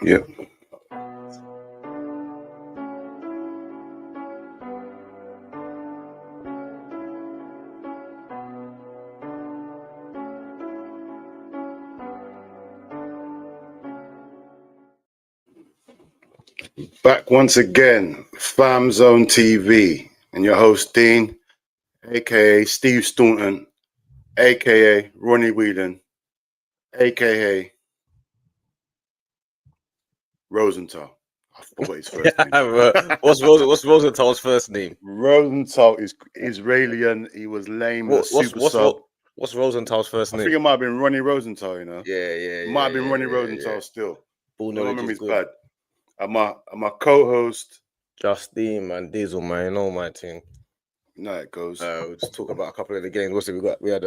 Yep. Back once again, FamZone TV, and your host Dean, aka Steve Staunton, aka Ronnie Whelan, aka Rosenthal. I forgot his first name. What's Rosenthal's first name? Rosenthal is Israeli. He was lame. What's Rosenthal's first I name? think it might have been Ronnie Rosenthal. You know. Yeah. Might have been Ronnie Rosenthal still. Ball My knowledge memory's is good. bad. And my co-host. Justine, man, Diesel, man, you know my team. No, it goes. We'll just talk about a couple of the games. What's it we had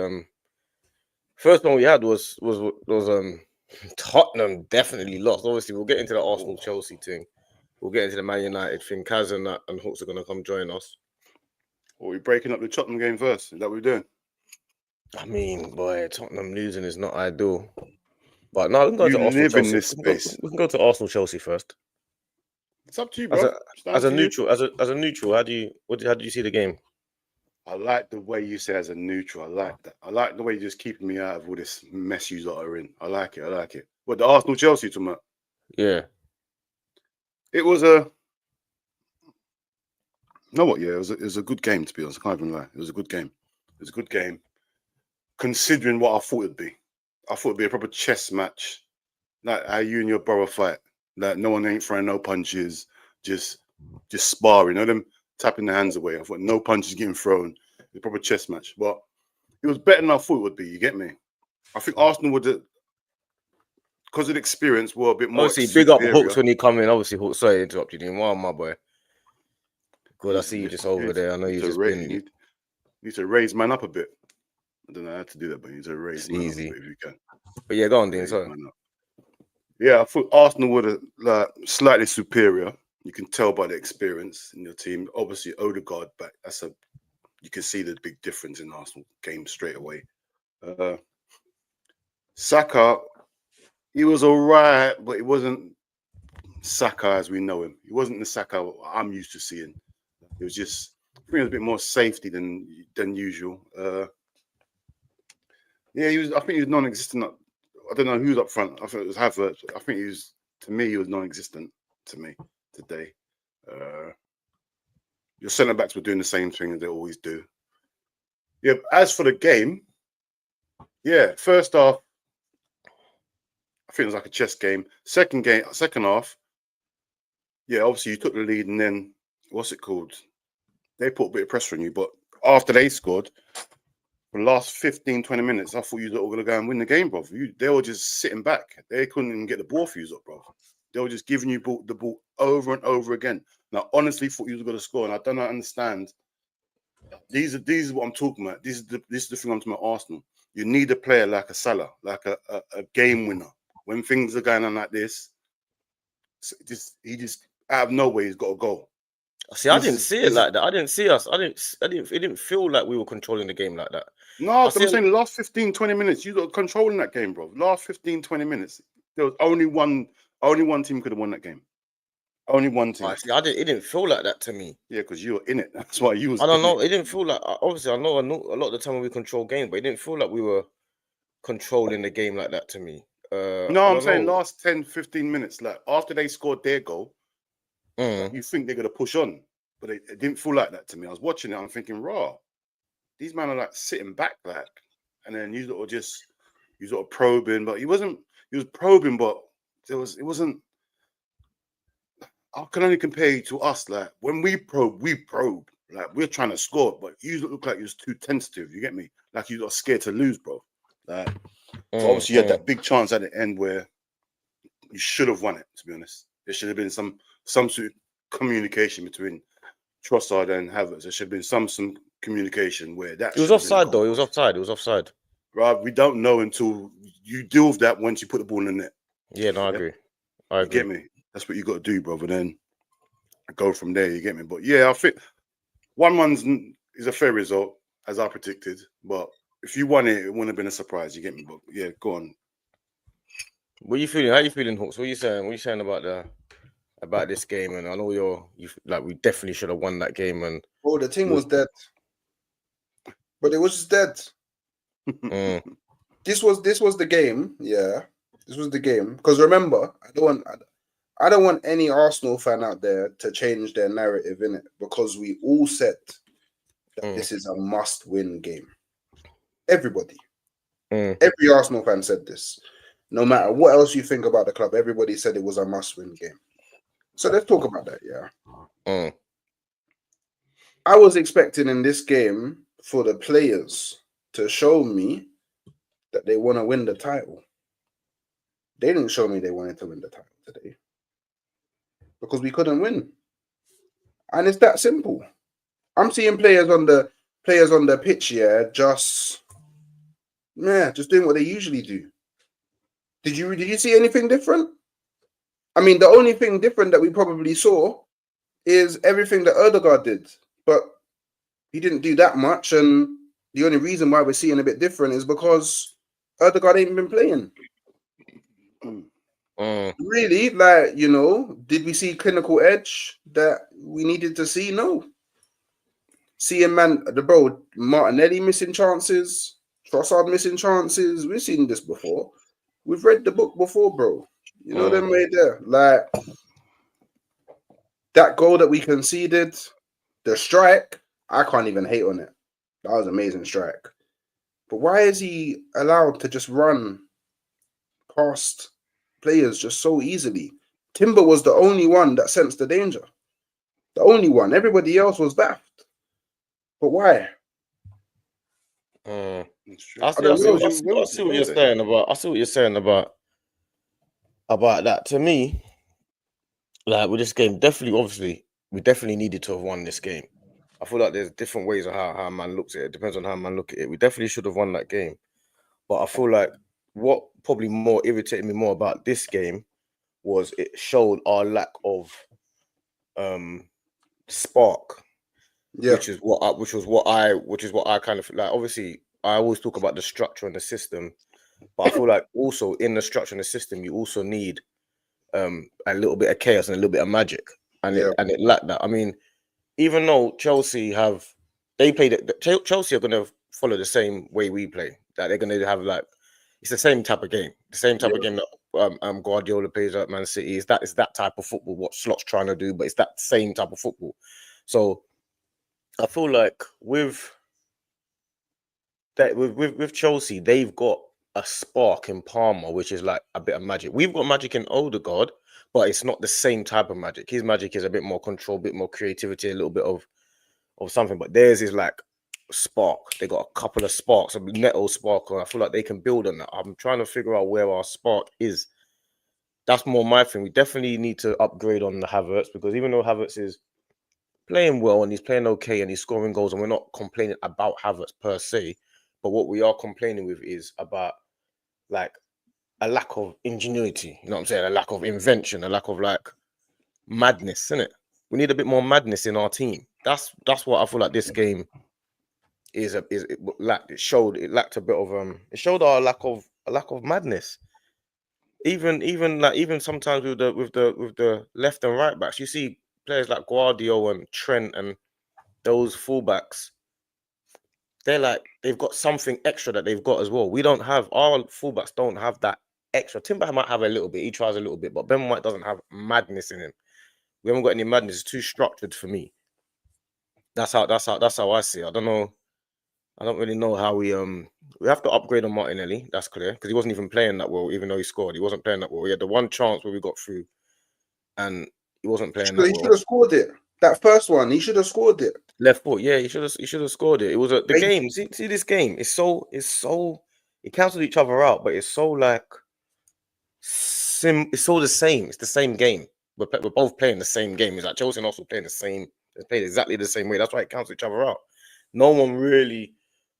first one we had was Tottenham definitely lost. Obviously, we'll get into the Arsenal Chelsea thing. We'll get into the Man United thing. Kaz and Hawks are gonna come join us. Are we breaking up the Tottenham game first? Is that what we're doing? I mean, boy, Tottenham losing is not ideal. But no, we can go to Arsenal live Chelsea. in this space. We can go to Arsenal Chelsea first. It's up to you, bro. As a neutral, how do you see the game? I like the way you say as a neutral. I like that. I like the way you're just keeping me out of all this mess you lot are in. I like it. What, the Arsenal Chelsea talking about? Yeah. It was a. You know what? Yeah, it was a good game, to be honest. I can't even lie. It was a good game. Considering what I thought it'd be. I thought it'd be a proper chess match. Like how you and your brother fight. Like no one ain't throwing no punches. Just sparring. You know them tapping their hands away. I thought no punches getting thrown. It's a proper chess match. But it was better than I thought it would be. You get me? I think Arsenal would, because of the experience, were a bit more. Obviously, big up Hawks when you come in. Obviously, Hawks. Sorry to interrupt you, Wow, my boy. Good, I see you just over there. I know you just been. Need to raise man up a bit. I don't know how to do that, but you need to raise man up a bit if you can. But yeah, go on, Dean. Sorry. Yeah, I thought Arsenal were slightly superior. You can tell by the experience in your team. Obviously, Odegaard back. You can see the big difference in Arsenal game straight away. Saka, he was all right, but it wasn't Saka as we know him. He wasn't the Saka I'm used to seeing. It was just, I think it was a bit more safety than usual. Yeah, I think he was non-existent. I don't know who's up front. I think it was Havertz. I think he was non-existent to me today. Your centre backs were doing the same thing as they always do. Yeah. As for the game, yeah, first half, I think it was like a chess game. Second half, yeah, obviously you took the lead, and then what's it called? They put a bit of pressure on you, but after they scored, for the last 15, 20 minutes, I thought you were going to go and win the game, bro. They were just sitting back. They couldn't even get the ball for you, bro. They were just giving you the ball over and over again. Now, honestly, thought you were going to score, and I don't understand. These are what I'm talking about. This is the thing I'm talking about. Arsenal. You need a player like a Salah, like a game winner. When things are going on like this, he just out of nowhere he's got a goal. See, I didn't see it like that. I didn't see us. It didn't feel like we were controlling the game like that. No, I'm saying the last 15, 20 minutes, you got controlling that game, bro. Last 15, 20 minutes. There was only one team could have won that game. Only one team. It didn't feel like that to me. Yeah, because you were in it. That's why you was. I don't know. It didn't feel like. Obviously, I know a lot of the time we control games, but it didn't feel like we were controlling the game like that to me. No, I'm saying last 10, 15 minutes, like after they scored their goal, you think they're gonna push on, but it didn't feel like that to me. I was watching it. I'm thinking, raw. These men are like sitting back, like, and then you sort of probing, but he was probing, but it wasn't. I can only compare you to us. Like when we probe. Like we're trying to score, but you look like you was too tentative. You get me? Like you got scared to lose, bro. Like obviously you had that big chance at the end where you should have won it. To be honest, there should have been some sort of communication between Trossard and Havertz. There should have been some communication where that. It was offside though. It was offside. Right, we don't know until you deal with that once you put the ball in the net. Yeah, no, I agree. You get me? That's what you got to do, brother. Then go from there. You get me? But yeah, I think 1-1 is a fair result, as I predicted. But if you won it, it wouldn't have been a surprise. You get me? But yeah, go on. What are you feeling? How are you feeling, Hawks? What are you saying? What are you saying about this game? And I know we definitely should have won that game. And Oh, the team was dead, but it was just dead. This was the game. Yeah, this was the game. Because remember, I don't want any Arsenal fan out there to change their narrative in it, because we all said that this is a must-win game. Everybody, every Arsenal fan said this. No matter what else you think about the club, everybody said it was a must-win game. So let's talk about that. Yeah, I was expecting in this game for the players to show me that they want to win the title. They didn't show me they wanted to win the title today, because we couldn't win. And it's that simple. I'm seeing players on the pitch here just doing what they usually do. Did you see anything different? I mean, the only thing different that we probably saw is everything that Odegaard did, but he didn't do that much. And the only reason why we're seeing a bit different is because Odegaard ain't been playing. Really, did we see clinical edge that we needed to see? No. Seeing Martinelli missing chances, Trossard missing chances. We've seen this before. We've read the book before, bro. You know them right there. Like that goal that we conceded, the strike, I can't even hate on it. That was an amazing strike. But why is he allowed to just run past players just so easily? Timber was the only one that sensed the danger. The only one. Everybody else was baffed. But why? I see what you're saying about that. To me, like with this game, we definitely needed to have won this game. I feel like there's different ways of how a man looks at it. It depends on how a man look at it. We definitely should have won that game. But I feel like what probably more irritated me more about this game was it showed our lack of spark. Yeah. Which is what I kind of like. Obviously, I always talk about the structure and the system, but I feel like also in the structure and the system, you also need a little bit of chaos and a little bit of magic, and it lacked that. I mean, even though Chelsea are going to follow the same way we play. That they're going to have it's the same type of game, that Guardiola plays at Man City. It's that type of football. What Slot's trying to do, but it's that same type of football. So I feel like with Chelsea, they've got a spark in Palmer, which is like a bit of magic. We've got magic in Odegaard, but it's not the same type of magic. His magic is a bit more control, a bit more creativity, a little bit of something. But theirs is like spark. They got a couple of sparks, a Neto spark, and I feel like they can build on that. I'm trying to figure out where our spark is. That's more my thing. We definitely need to upgrade on the Havertz, because even though Havertz is playing well and he's playing okay and he's scoring goals, and we're not complaining about Havertz per se, but what we are complaining with is about like a lack of ingenuity. You know what I'm saying? A lack of invention, a lack of like madness, isn't it? We need a bit more madness in our team. That's what I feel like this game it lacked. It lacked a bit of it showed our lack of madness. Even sometimes with the left and right backs, you see players like Guardiola and Trent and those fullbacks. They've got something extra that they've got as well. We don't have, our fullbacks don't have that extra. Timber might have a little bit. He tries a little bit, but Ben White doesn't have madness in him. We haven't got any madness. It's too structured for me. That's how I see it. I don't know. I don't really know how we have to upgrade on Martinelli. That's clear, because he wasn't even playing that well, even though he scored. He wasn't playing that well. He had the one chance where we got through, and he wasn't playing that well. He should have scored it. That first one, he should have scored it. Left foot, yeah, he should have scored it. It was the game. See this game. It's so it cancels each other out, but it's so like it's all the same. It's the same game. We're both playing the same game. It's like Chelsea and also playing the same. They played exactly the same way. That's why it cancels each other out. No one really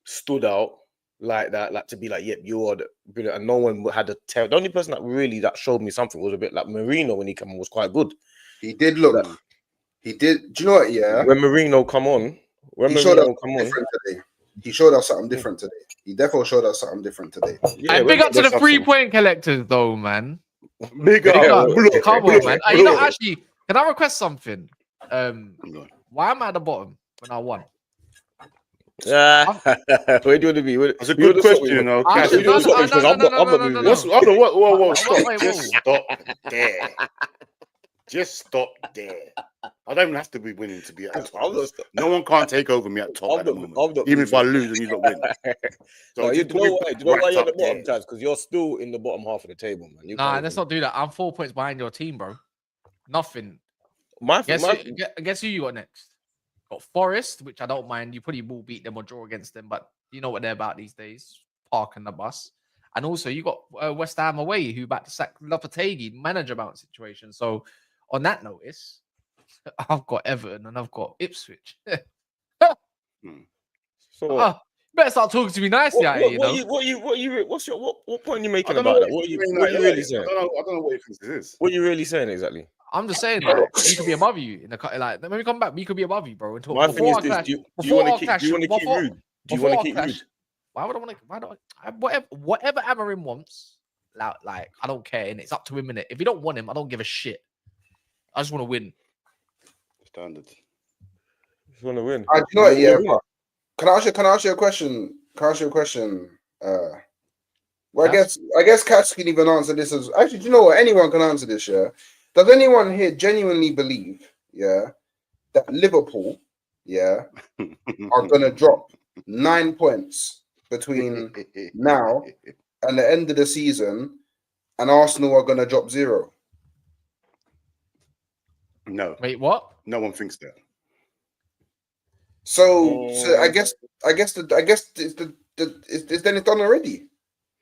stood out like that, like to be like, yep, you are brilliant. And no one had to tell. The only person that showed me something was a bit like Marino when he came on, was quite good. He did look. He did. Do you know what? Yeah. When Marino come on, he showed up different today. He showed us something different today. He definitely showed us something different today. Yeah, And big up to the West Ham. 3-point collectors, though, man. Big Big up. up. Blow, Come blow, on, man. You know, blow. actually, can I request something? No. Why am I at the bottom when I won? Where do you want to be? That's a good question, you know. I Cass. should- Where do you want to no, stop me? Because no, I'm not no, no, moving. no, What's, I don't know. Whoa, Wait, stop. wait, Just whoa. stop there. Just stop there. I don't have to be winning to be at the top. No one can't take over me at top at the moment. Even if I lose and you don't win. So No, you just know put me why? Do you know why right you're at the up bottom, there. Chaz? Because you're still in the bottom half of the table, man. You Nah, can't let's even- not do that. I'm 4 points behind your team, bro. Nothing. My Guess who you got next? Got Forest, which I don't mind. You probably will beat them or draw against them, but you know what they're about these days. Parking the bus. And also, you got West Ham away, who about to sack Lopetegui, manager bounce situation. So, on that notice, I've got Everton and I've got Ipswich. So Better start talking to me nicely out here, what point are you making I don't know about that? what What you are you, mean, what are you like, really I saying? don't know what you think this is. What are you really saying exactly? I'm just saying, like, we could be above you in the like. When we come back, we could be above you, bro. My thing is this: do you want to keep rude? Do you want to keep rude? Why would I want to? Why don't whatever Amarim wants? Like, I don't care, and it's up to him. Innit? If you don't want him, I don't give a shit. I just want to win. Standard. Just want to win. You know what, yeah, but can I ask you a question? Well, I guess Catch can even answer this as actually. Do you know what? Anyone can answer this. Yeah. Does anyone here genuinely believe, yeah, that Liverpool, yeah, are gonna drop 9 points between now and the end of the season, and Arsenal are gonna drop 0? No. Wait, what? No one thinks that. So I guess it's then it's done already.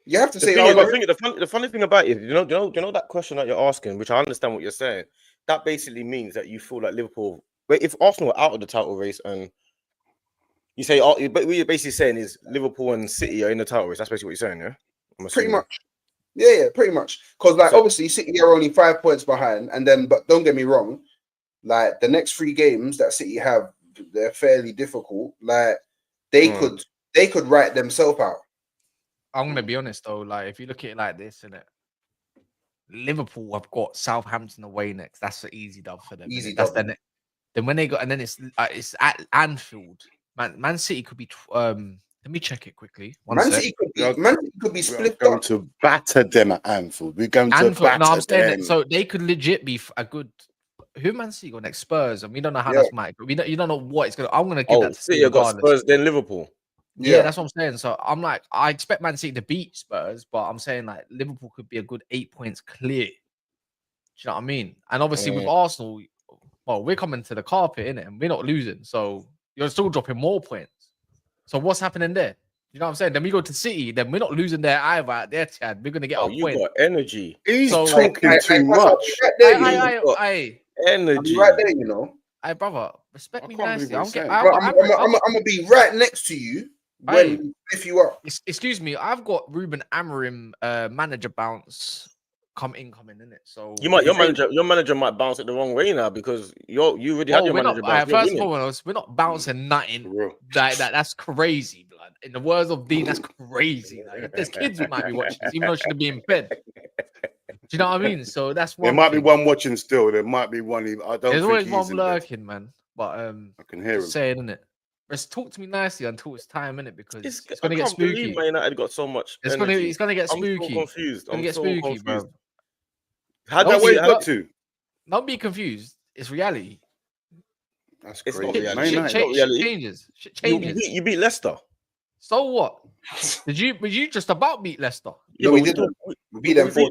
You have to say The funny thing about it, you know that question that you're asking, which I understand what you're saying. That basically means that you feel like Liverpool. Wait, if Arsenal are out of the title race, and you say, but what you're basically saying is Liverpool and City are in the title race. That's basically what you're saying, yeah. Pretty much. Yeah, pretty much. Because obviously City are only 5 points behind, and then but don't get me wrong, like the next 3 games that City have, they're fairly difficult. Like they could write themselves out. I'm gonna be honest though. Like, if you look at it like this, innit? Liverpool have got Southampton away next. That's an easy dub for them. Easy That's dub. then when they got, and then it's at Anfield. Man City could be. Let me check it quickly. Man City could be split We're going up. to batter them at Anfield. We're going to Anfield, batter no, I'm saying them. that, so they could legit be a good. Who Man City got next? Spurs, and we don't know how that's might. You don't know what it's gonna. I'm gonna give that to City have got regardless. Spurs, then Liverpool. Yeah, that's what I'm saying. So I'm like, I expect Man City to beat Spurs, but I'm saying like Liverpool could be a good 8 points clear. Do you know what I mean? And obviously with Arsenal, well, we're coming to the carpet, innit? And we're not losing. So you're still dropping more points. So what's happening there? You know what I'm saying? Then we go to City, then we're not losing there either at their Chad. We're gonna get our You point. got energy. He's So, talking too much. Hey, Energy. right there, you know. hey, brother, respect I me can't believe nicely. what I'm you're I'm gonna be right next to you when we lift you up. Excuse me, I've got Ruben Amorim manager bounce incoming in it. So your manager might bounce it the wrong way now because you already had your manager bounce. First of all, we're not bouncing nothing like that. That's crazy, blood. In the words of Dean, that's crazy. Like, if there's kids who might be watching this, even though she should be in bed. Do you know what I mean? So that's one. There might be one watching still. There might be one. I don't. There's always think one he's lurking, man. But I can hear him saying, innit? Just talk to me nicely until it's time, innit? Because it's gonna I get can't spooky. believe Man United got so much. It's gonna get spooky. I'm so confused. It's gonna get spooky, bro. How that way got to? Don't be confused. It's reality. That's It's crazy. not Shit changes. You beat Leicester. So what? Was you just about beat Leicester? No, we didn't. We beat them 4-2.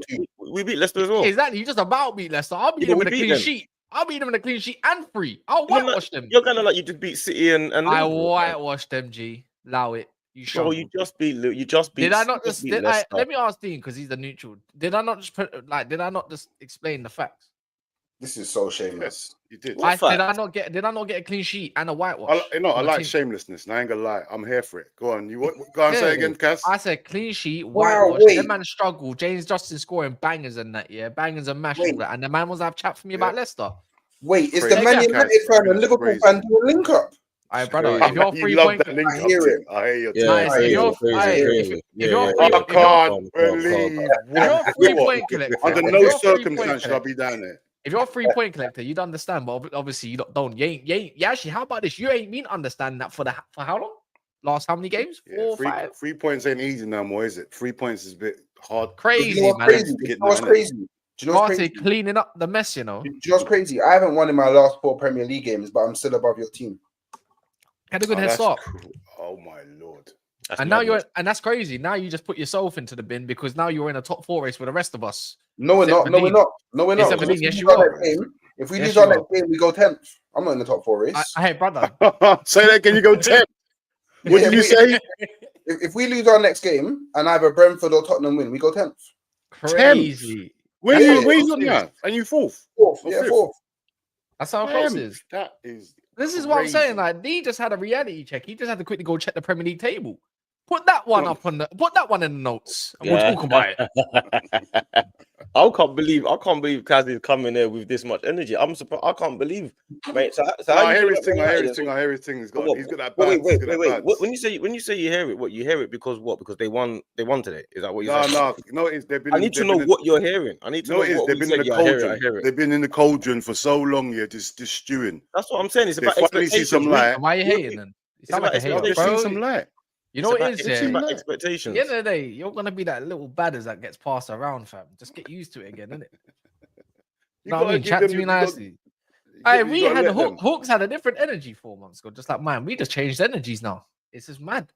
We beat Leicester as well. Exactly. You just about beat Leicester. I'll beat them with a clean sheet. I'll beat them in a clean sheet and free. I'll whitewash them. You're kind of like you just beat City and I Liverpool, whitewashed them. G. Allow it. You Bro, you just beat. Did I not just? Let me ask Dean because he's the neutral. Did I not just explain the facts? This is so shameless. You did. Did I not get a clean sheet and a whitewash? I like shamelessness, and I ain't gonna lie. I'm here for it. Go on. Go on, say again, Cass. I said clean sheet, whitewash. That man struggle. James Justin scoring bangers and that, yeah, bangers and mash, all that. And the man was have chat for me about Leicester. Wait, is the Man United fan and Liverpool fan doing link up? All right, brother. crazy. If you're You three love point, that link I up hear thing. it. I hear your Yeah, nice. I If hear you're, it. aye, crazy. if you're, I if you're, can't believe if you're a what. 3 point collector, Under if no you're a 3 point circumstance should I collector, be down there. if you're a 3 point collector, you'd understand. But obviously, you don't. You ain't. Yeah, actually, how about this? You ain't been understanding that for how long? Last how many games? Yeah, 4, 5. 3 points ain't easy no more, is it? 3 points is a bit hard. Crazy, You know what's man. crazy? To You get know what's that, innit? crazy? Do you know what's Partey crazy? cleaning up the mess, you know. Do you know what's crazy? I haven't won in my last 4 Premier League games, but I'm still above your team. Had a good Oh, head that's start. cool. Oh my lord. That's And now madness. that's crazy. Now you just put yourself into the bin because now you're in a top 4 race with the rest of us. No, we're Except not. No, we're Benin. not. No, we're not. Except 'Cause Benin, if we yes, lose you our are. next game, if we Yes, lose our you are. next game, we go 10th. I'm not in the top 4 race. Hey, brother. Say that, can you go 10? What did you say? If we lose our next game and either Brentford or Tottenham win, we go 10th. Crazy. Where That's you how where close you it is. now? And you fourth? Fourth. Or Yeah, fifth? fourth. That's how close it Damn, is. that is This is what I'm saying. crazy. Like, he just had a reality check. He just had to quickly go check the Premier League table. Put that one up on put that one in the notes, and we'll talk about it. I can't believe Kaz is coming there with this much energy. I'm surprised. I can't believe, mate. So No, how I you hear feel his about thing. Man I hear United his then? thing. I hear his thing. He's got that Wait. bad. He's got that Wait. bad. When you say you hear it, what you hear it because what? Because they won today. Is that what you're No, saying? no. No, it's they've been. I need to know what you're hearing. I need to know what they've we been said. in the Yeah, I hear it. I cauldron. hear it. They've been in the cauldron for so long. Yeah, just stewing. That's what I'm saying. It's They about finally see expectations. some light. Why are you hating then? You sound like a hater, They've bro. seen some light. You know what it is, It's yeah? about At expectations. At the end of the day, you're gonna be that little badders that gets passed around, fam. Just get used to it again, innit? You No, I gotta mean, give chat them. to me You got- nicely. Hey, you we gotta had let them. Hawks had a different energy 4 months ago, just like mine. We just changed energies now. It's just mad.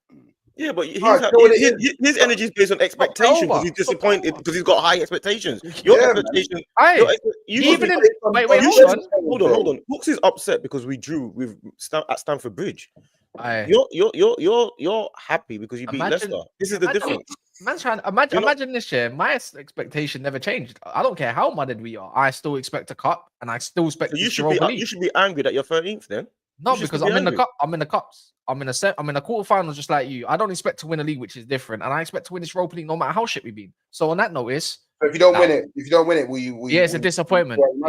Yeah, but you know what it is? his energy is based on expectation because over. he's disappointed because he's got high expectations. Yeah, Your man. expectation, Hey, you even should in be- wait, you hold should- on. hold on. Hawks is upset because we drew with at Stamford Bridge. Aye. You're happy because you beat Imagine- Leicester. This is the difference. Man's trying. You're not- Imagine this year. My expectation never changed. I don't care how mudded we are. I still expect a cup, and I still expect So this you should Europa be League. angry that you're 13th then. No, you should because still be I'm in the angry. cup. I'm in the cups. I'm in a quarterfinals just like you. I don't expect to win a league, which is different, and I expect to win this Europa League no matter how shit we've been. So on that notice, So if you don't win it, will you? yeah, it's a disappointment. will you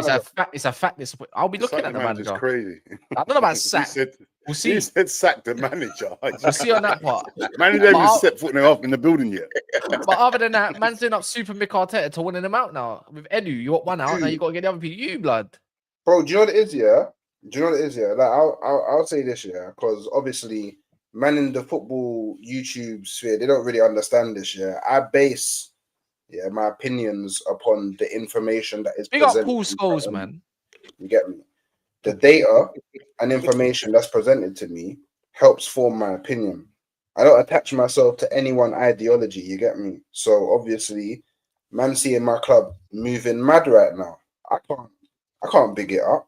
It's a fact disappointment. I'll be looking Sack at the manager's manager. crazy. I don't know about He sack. said, We'll see. He said sack the manager. We'll see on that part. Manager But even I'll- set foot in the building yet. But other than that, man's doing up Super Mick Arteta to winning them out now. With Edu, you got one out. Now you got to get the other people. You blood. Bro, do you know what it is? Yeah. Do you know what it is? Yeah. Like I'll say this, yeah, because obviously, man in the football YouTube sphere, they don't really understand this. Yeah. I base my opinions upon the information that is Big up presented. Paul Scholes, man. You get me? The data and information that's presented to me helps form my opinion. I don't attach myself to any one ideology. You get me? So obviously, man, seeing my club moving mad right now, I can't big it up.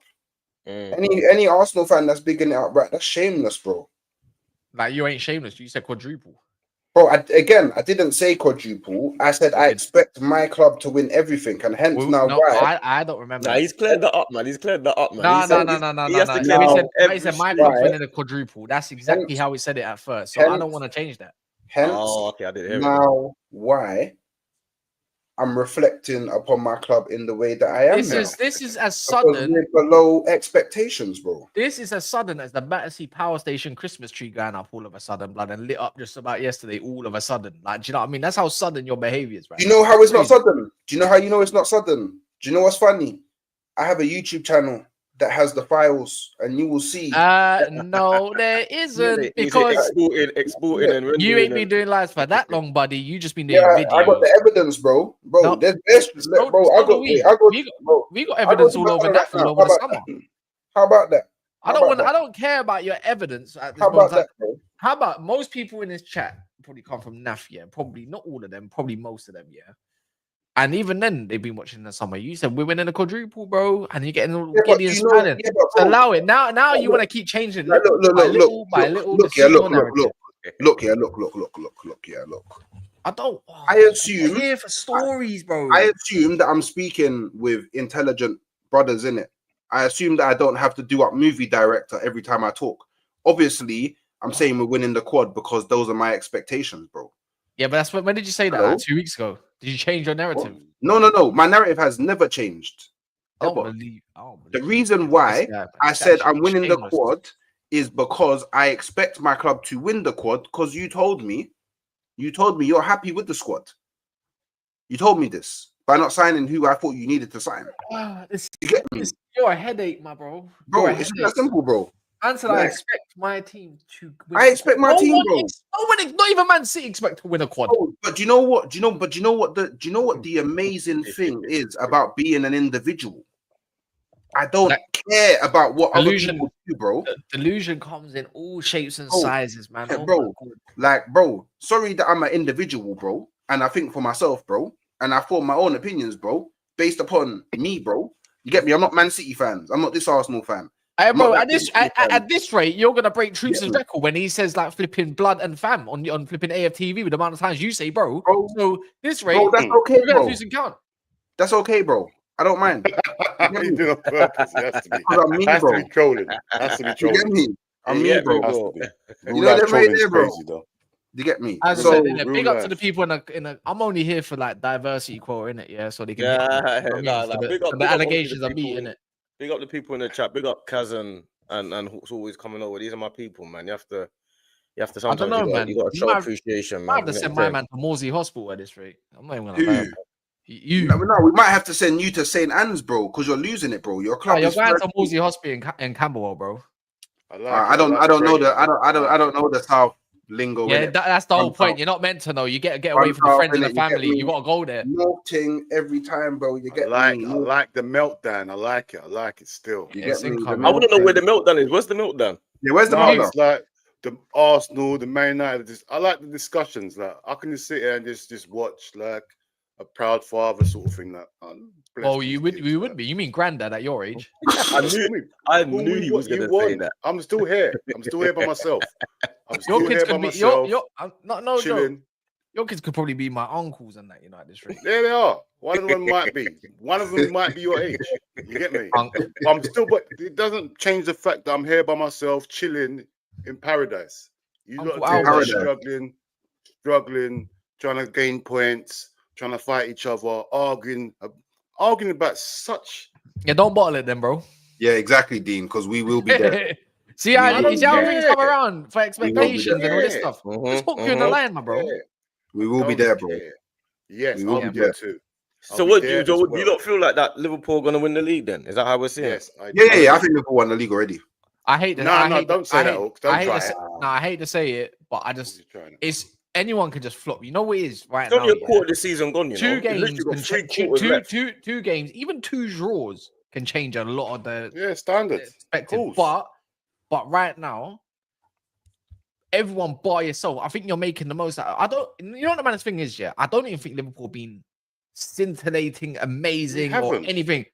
Any Arsenal fan that's bigging it up, right? That's shameless, bro. Like you ain't shameless. You said quadruple. Bro, I didn't say quadruple. I said I expect my club to win everything, and hence why. I don't remember. Nah, he's cleared that up, man. No. He said my club's winning a quadruple. That's exactly how he said it at first. So I don't want to change that. Hence, okay, I didn't hear it. now why I'm reflecting upon my club in the way that I am. This is as Because sudden. we're below expectations, bro. This is as sudden as the Battersea Power Station Christmas tree going up all of a sudden, blood, and lit up just about yesterday. All of a sudden, like, do you know what I mean? That's how sudden your behavior is, right? Do you know how it's not sudden? Do you know how you know it's not sudden? Do you know what's funny? I have a YouTube channel that has the files, and you will see. No, there isn't, because exporting and rendering. you ain't been doing lives for that long, buddy. You just been doing videos. I got the evidence, bro. No, there's best, bro. We got evidence all over that all over the summer. How about that? I don't care about your evidence at this How moment. about that, bro? How about most people in this chat probably come from NAF, yeah? Probably not all of them, probably most of them, yeah. And even then, they've been watching in the summer. You said we're winning a quadruple, bro, and you're getting all giddy and smiling. Allow it. Now you want to keep changing it. Look. I don't. I assume here for stories, bro. I assume that I'm speaking with intelligent brothers in it. I assume that I don't have to do up movie director every time I talk. Obviously, I'm saying we're winning the quad because those are my expectations, bro. Yeah, but that's when did you say that? Like 2 weeks ago. Did you change your narrative? No. My narrative has never changed. I don't believe. The reason why I said I'm winning the quad is because I expect my club to win the quad because you told me you're happy with the squad. You told me this by not signing who I thought you needed to sign. You get me? You're a headache, my bro. Bro, it's that simple, bro. Answer that. I expect my team to win. I expect my team, bro. Not even Man City expect to win a quad. Oh, but do you know what? Do you know what the amazing thing is about being an individual? I don't care about what other people do, bro. Delusion comes in all shapes and sizes, man. Bro, bro, sorry that I'm an individual, bro, and I think for myself, bro, and I form my own opinions, bro, based upon me, bro. You get me? I'm not Man City fans. I'm not this Arsenal fan. Hey, bro, at this rate, you're gonna break Truth's record when he says like flipping blood and fam on flipping AFTV with the amount of times you say, bro. So this rate, bro, that's okay, bro. Count. That's okay, bro. I don't mind. You do it on purpose. It has to be. Has to be trolling. Has to be trolling. You get me? I'm me, bro. You know them right there, bro. You get me? As I said, big up to the people in a. I'm only here for like diversity quote in it, yeah. So they can. The allegations are me in it. Big up the people in the chat. Big up Kaz and who's always coming over. These are my people, man. You have to sometimes. I don't know, man. You got to show appreciation, man. I have to send my man to Morsey Hospital at this rate. I'm not even gonna lie. No, we might have to send you to St. Anne's, bro, because you're losing it, bro. Your club. You're going to Morsey Hospital in Camberwell, bro. I don't know the South lingo. Yeah, that's the whole point. You're not meant to know. You get away from the friends and the family. You gotta go there. Melting every time, bro. You get I like the meltdown. I like it still. I want to know where the meltdown is. Where's the meltdown? Yeah, where's the meltdown? It's like the Arsenal, the Man United. I like the discussions. Like I can just sit here and just watch like a proud father sort of thing. That you would be. You mean granddad at your age? I knew he was going to say that. I'm still here. I'm still here by myself. Your kids could be no joke. Your kids could probably be my uncles and that, you know, at this rate. There they are. One of them might be. One of them might be your age. You get me? I'm still, but it doesn't change the fact that I'm here by myself, chilling in paradise. You lot are struggling, trying to gain points, trying to fight each other, arguing about such. Yeah, don't bottle it then, bro. Yeah, exactly, Dean, because we will be there. See how things come around for expectations and all this stuff. Just hook you in the line, my bro. We will be there, bro. Yes, I'll be there too. So what do you not feel like that Liverpool are going to win the league then? Is that how we're seeing it? Yeah, I think Liverpool won the league already. I hate that. No, don't say that, Hawks. Don't try it. No, I hate to say it, but it's anyone can just flop. You know what it is right now? It's only a quarter of the season gone, you know? 2 games can two games, even 2 draws can change a lot of the standards. But right now, everyone by yourself, I think you're making the most out of it. You know what the man's thing is, yeah? I don't even think Liverpool been scintillating, amazing, or anything.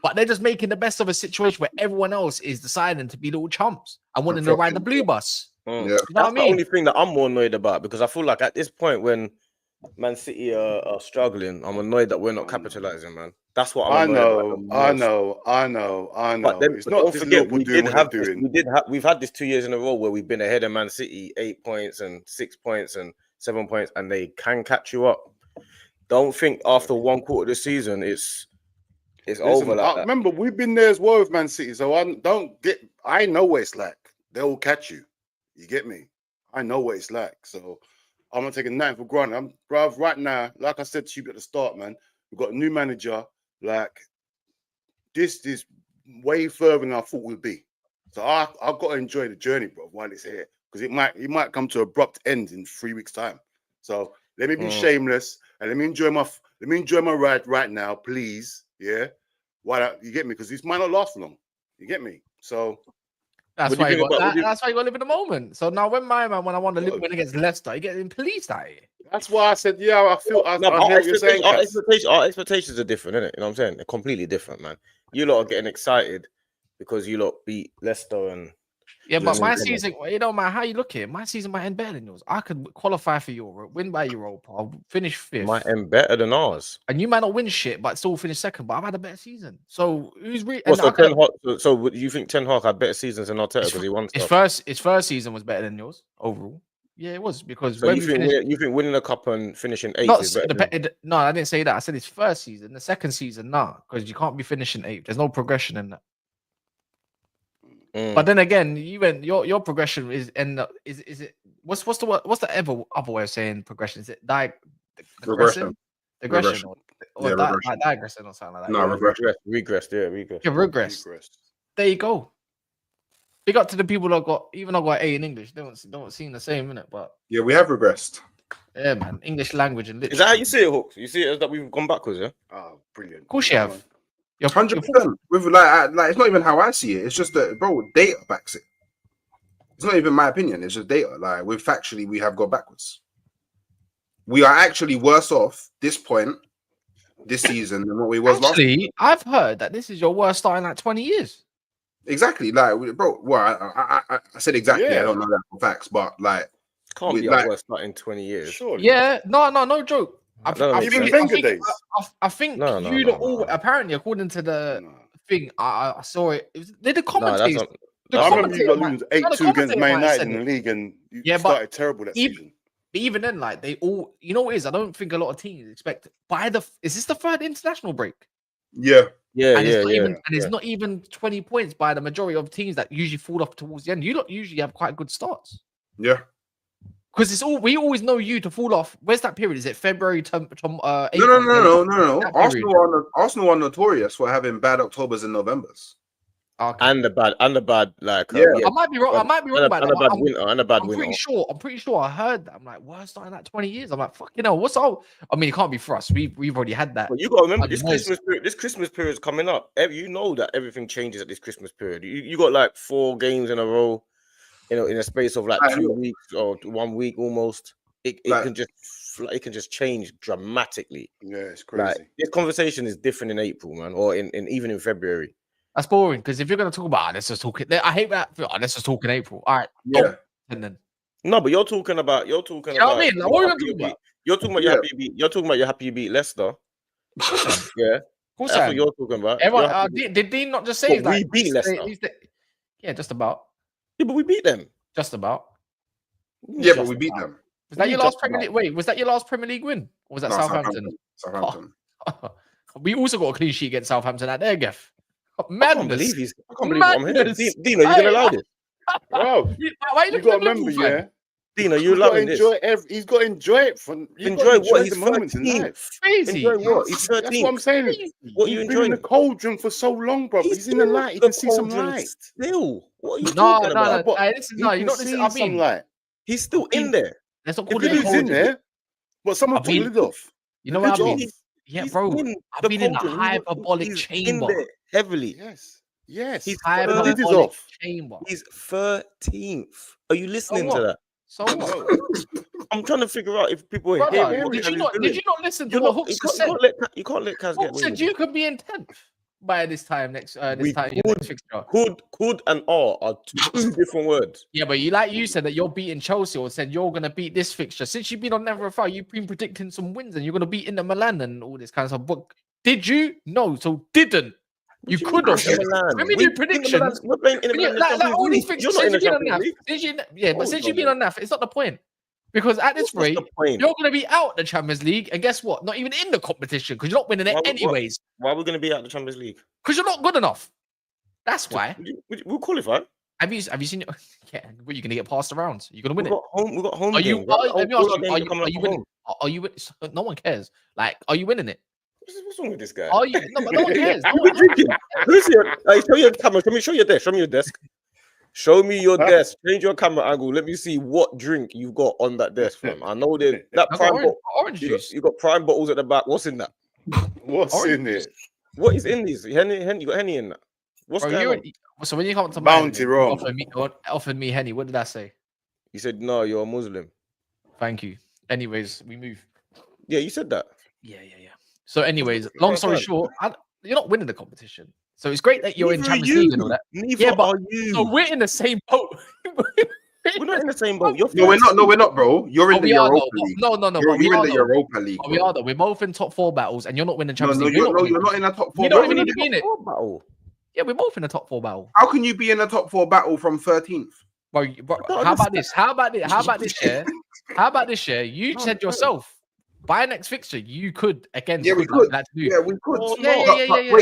But they're just making the best of a situation where everyone else is deciding to be little chumps and wanting to ride the blue bus. Yeah. You know That's the only thing that I'm more annoyed about, because I feel like at this point when Man City are struggling, I'm annoyed that we're not capitalizing, man. That's what I'm annoyed about. I know. But then, it's not just Liverpool doing what they're doing. We've had this 2 years in a row where we've been ahead of Man City 8 points and 6 points and 7 points, and they can catch you up. Don't think after 1 quarter of the season it's over like that. Remember, we've been there as well with Man City, so I know what it's like. They will catch you. You get me? I know what it's like. So I'm not taking nothing for granted. Right now, like I said to you at the start, man, we've got a new manager. Like, this is way further than I thought we'd be. So I've got to enjoy the journey, bro, while it's here. Because it might come to an abrupt end in 3 weeks' time. So let me be shameless and let me enjoy my ride right now, please. Yeah. You get me? Because this might not last for long. You get me? So that's why you got to live in the moment. So now when I want to win against Leicester, you get policed out here. That's why I said, I feel our expectations are different, innit? You know what I'm saying? They're completely different, man. You lot are getting excited because you lot beat Leicester and but my season, it don't matter how you look at it. My season might end better than yours. I could qualify for Europe, win by Europa, I'll finish 5th. Might end better than ours. And you might not win shit, but still finish 2nd. But I've had a better season. So who's really? So you think Ten Hag had better seasons than Arteta because he won stuff? His first season was better than yours overall. Yeah, it was because you think winning a cup and finishing 8th is better? No, I didn't say that. I said his first season. The second season, because you can't be finishing 8th. There's no progression in that. But then again, your progression is is it what's the other way of saying progression? Is it Regression. Digression or Regression. digression or something like that? No, regression. Regress. Yeah, regress. There you go. Big up to the people that got I got A in English. They don't seem the same, innit? But Yeah, we have regressed. yeah, man. English language and literature. Is that how you see it, Hawks? You see it as that we've gone backwards, yeah? Oh, brilliant. Of course you have. 100%. With like it's not even how I see it. It's just that, bro, data backs it. It's not even my opinion. It's just data. Like factually, we have gone backwards. We are actually worse off this point this season than what we was last season. I've heard that this is your worst start in like 20 years. Exactly. Like, bro, well, I said exactly. Yeah. I don't know that for facts, but like, Can't be our worst start in 20 years. Surely. Yeah, no joke. Even Wenger days. I think No. apparently, according to the thing, I saw it. Did the No, commentators? that's I remember you got lose 8-2 against Man United in the it. league, and you Yeah, started terrible that season. But even then, like they all, you know what it is? I don't think a lot of teams expect is this the third international break? yeah. And it's not even 20 points by the majority of teams that usually fall off towards the end. You lot usually have quite good starts. Yeah. Because we always know you to fall off. Where's that period? Is it February to April? No. Arsenal are notorious for having bad Octobers and Novembers. Okay. And the bad like I might be wrong. I might be wrong about that. I'm pretty sure I heard that. I'm like, worst starting like 20 years. I'm like, fucking hell, what's all? I mean, it can't be for us. We've already had that. But you got to remember this Christmas period is coming up. You know that everything changes at this Christmas period. You got like 4 games in a row, in a space of like 2 weeks or 1 week almost. It can just change dramatically. Yeah, it's crazy. Like, this conversation is different in April, man, or even in February. That's boring because if you're going to talk about let's just talk it. I hate that. Let's just talk in April. All right. Yeah. And then. No, but you're talking about. You know what I mean? Like, what are you talking about? You're talking about your happy you beat. You're talking about your happy you beat Leicester. Yeah. Of course, that's what you're talking about. Everyone, did Dean not just say we beat Leicester? Yeah, just about. Yeah, but we beat them. Just about. Yeah, but we beat them. Was that your last Premier League? Wait, was that your last Premier League win? Or was that Southampton? Southampton. We also got a clean sheet against Southampton at their Geff. I can't believe I'm here. Dino, you gonna allow this? Bro, why you got to remember, yeah. Dino, you allowing this? He's got to enjoy it. Enjoy what? He's the moments in life. Crazy. Enjoy what? He's 13. That's what I'm saying. What are you He's enjoying? been in the cauldron for so long, bro. He's in the light. He can see some light. Still, what are you talking about? No, you're not listening. I mean, light. He's still in there. Let's not call If it he's in there, but someone took the lid off. You know what I mean? Yeah, bro. I've been in the hyperbolic chamber. In there heavily. Yes. He's lid is off. Chamber. He's 13th. Are you listening to that? So what? I'm trying to figure out if people are hearing. Did you not listen to what Hooks said? You can't let Kaz get. Hooks said you could be in 10th by this time next fixture. Could and are 2 different words. Yeah, but you said that you're beating Chelsea, or said you're gonna beat this fixture. Since you've been on Never a Fire, you've been predicting some wins and you're gonna beat Inter Milan and all this kind of stuff. But did you? No, so didn't. You could have. When we do predictions, we're playing in all these fixtures. Since you've been on NAF, but since you've been on NAF, it's not the point. Because at this rate, you're going to be out the Champions League, and guess what? Not even in the competition because you're not winning it anyways. Why are we going to be out the Champions League? Because you're not good enough. That's why. We'll qualify. Have you seen? Yeah, you're going to get passed around. You're going to win it. We got home. Let me ask you: Are you winning? Are you? No one cares. Like, are you winning it? What's wrong with this guy? Are you? No, but no one cares. Show your camera. Show me your desk. Show me your desk. Show me your desk. Change your camera angle. Let me see what drink you've got on that desk, fam. I know that prime bottle. Orange juice. You got prime bottles at the back. What's in that? What's in it? What is in these? Henny, you got Henny in that? What's going on? So when you come to Bounty wrong. Offered me Henny. What did I say? You said no. You're a Muslim. Thank you. Anyways, we move. Yeah, you said that. Yeah. So, anyways, long story short, you're not winning the competition. So it's great that you're in Champions League and all that. Neither are you. So we're in the same boat. We're not in the same boat. No, we're not. No, we're not, bro. You're in the Europa League. No. You're in the Europa League. We are though. We're both in top 4 battles, and you're not winning Champions League. You're not in the top 4. You don't even need to be in it. Yeah, we're both in the top 4 battle. How can you be in the top 4 battle from 13th? Bro, how about this? How about this year? You said yourself. By next fixture, you could again. Yeah, we could. Yeah, we could. Yeah.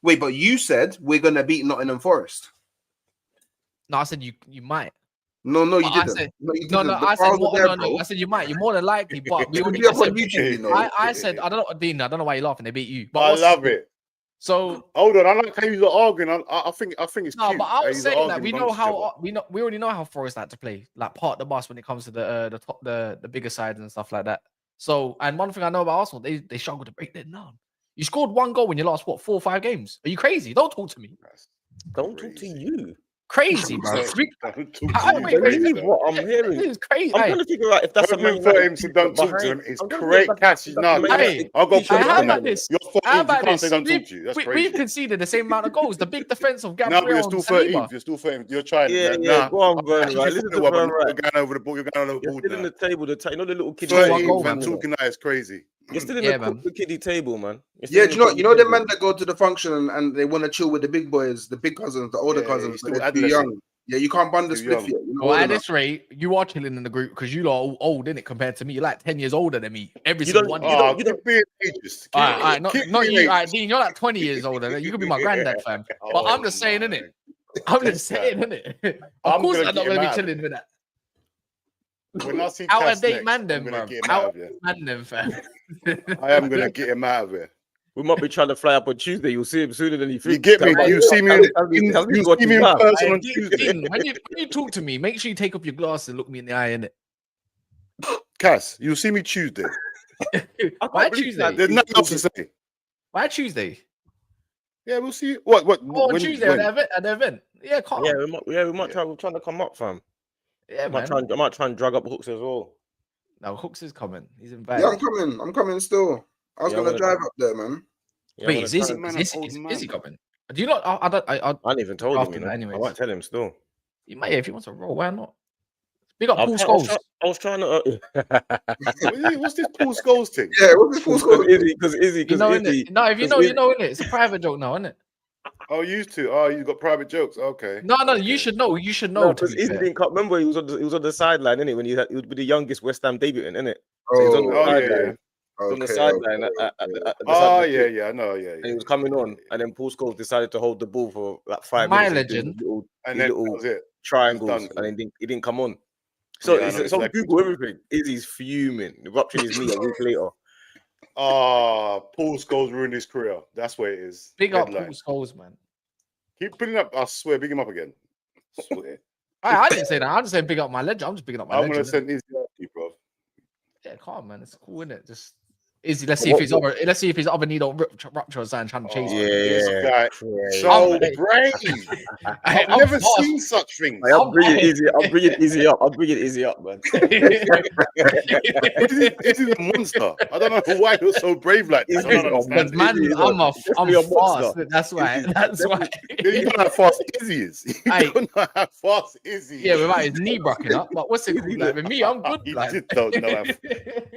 Wait, but you said we're gonna beat Nottingham Forest. No, I said you might. No, you But I didn't. said- No, you No, didn't. no, The I said files more. are there, No, bro. I said you might. You're more than likely, but we It could already. be I up on said, YouTube, you know. I said I don't know, Dean. I don't know why you're laughing. They beat you. But I what's- love it. So Hold on, I like how you're arguing. I think it's no, cute. but I was He's saying that arguing we know amongst each other. how we already know how Forest like to play, like part of the bus when it comes to the bigger sides and stuff like that. So, and one thing I know about Arsenal, they struggle to break that down. You scored 1 goal in your last 4 or 5 games. Are you crazy? Don't talk to me. Don't talk to you. Crazy, bro. Don't talk to How- you, wait, crazy, Believe though. what I'm hearing. This is crazy. I'm Hey, trying to figure out if that's a Don't Man refer United him to t-shirt don't talk to behind- him. It's I'm trying to correct, figure if Cash. that's Nah, a Man Cash. United I'll go t-shirt push how up on about that. this? You're 14th. How You about can't say this? don't talk to you. That's We've crazy. conceded the same amount of goals. The big defense of No, but Gabriel you're still and Saliba. 13th. You're still 13th. You're trying. Yeah, Nah, go on, I Vern, actually right? thought Listen it to was, Vern, but right? You're going over the board. You're going over the You're board still in now. the table. You know the little kiddie Score one table. goal, 13th man. and talking that is crazy. You're still in Yeah, the man. kiddie table, man. Yeah, do you know the men that go to the function and they want to chill with the big boys, the big cousins, the older Yeah, cousins, he's but still they're too adolescent. young. Yeah, you can't bund the Too spliff young. yet. You're not Well, old at enough. this rate, you are chilling in the group because you lot are old, innit, compared to me. You're like 10 years older than me. Every You single don't- one. you of don't- Oh, keep being ageist. All right, Keep not being you. All right, ageist. Dean, you're like 20 years older. You could be my granddad, fam. But Oh, I'm just saying, my innit? I'm just saying, innit? Of I'm course, gonna I'm not get going to him be out. chilling with that. When I see Out Cass of date next, man, I'm them, gonna bro. get him Out out of of here. date man, them, fam. I am gonna get him out of here. We might be trying to fly up on Tuesday. You'll see him sooner than you think. You get me? You see me in person Hey, on Dean, Tuesday. Dean, when you talk to me, make sure you take off your glasses and look me in the eye, innit? Cass, you'll see me Tuesday. Why Tuesday? There's nothing else to say. Why Tuesday? Yeah, we'll see. What? Oh, on Tuesday at the event. Yeah, calm. Yeah, we might try. We're trying to come up, fam. Yeah, I man. might try and drag up Hooks as well. No, Hooks is coming. He's Yeah, invited. I'm coming still. I was Yeah, I'm gonna gonna- drive up there, man. Yeah, Wait, is trying to man an old he man. coming? Do you not? I ain't even told him. after You know, that I anyways. might tell him still. You might, if he wants to roll, why not? Big up I Paul was Scholes. I was trying to. What's this Paul Scholes thing? Yeah, what's this full score? Because Izzy, You know, innit? Izzy. No, if you know, you know, innit? It's a private joke now, innit? Oh, you used to. Oh, you got private jokes. Okay. No, Okay. you should know. You should know. No, To because be Izzy fair. didn't come. Remember, he was on the sideline, innit? When he was with the youngest West Ham debutant, innit? Oh, So he was on the Oh, sideline. yeah. He was on the okay, sideline okay, at the okay. side of Oh, the yeah, pitch, yeah. I know. Yeah, and he yeah. was coming on, and then Paul Scholes decided to hold the ball for like 5 My minutes. and do legend. And these then that little was it. triangles, done. and then he didn't come on. So Yeah, I know it's on exactly Google what everything. Izzy's fuming, rupturing his knee a week later. Ah, Paul Scholes ruined his career. That's what it is. Big up Paul Headline. Scholes, man. Keep putting up. I swear, big him up again. I swear. I didn't say that. I'm just saying big up my legend. I'm just bigging up my I'm legend. gonna innit? send Izzy out to you, bro. Yeah, calm, man. It's cool, innit? Just Izzy. Let's see if his other knee don't rupture or something. Trying to chase. Yeah, This guy crazy. so Hey. brave. Hey, I've I'm never fast. seen such things. I'm bringing Izzy up. I'm bringing Izzy up, man. This is a monster. I don't know why you're so brave like this. I don't understand. Man, Izzy is I'm definitely a fast. monster. That's why. Izzy- That's why. You don't know how fast Izzy is. You Hey. don't know how fast Izzy is. Yeah, without his knee bucking up. But what's it called? Like with me, I'm good. You Like. just don't know how.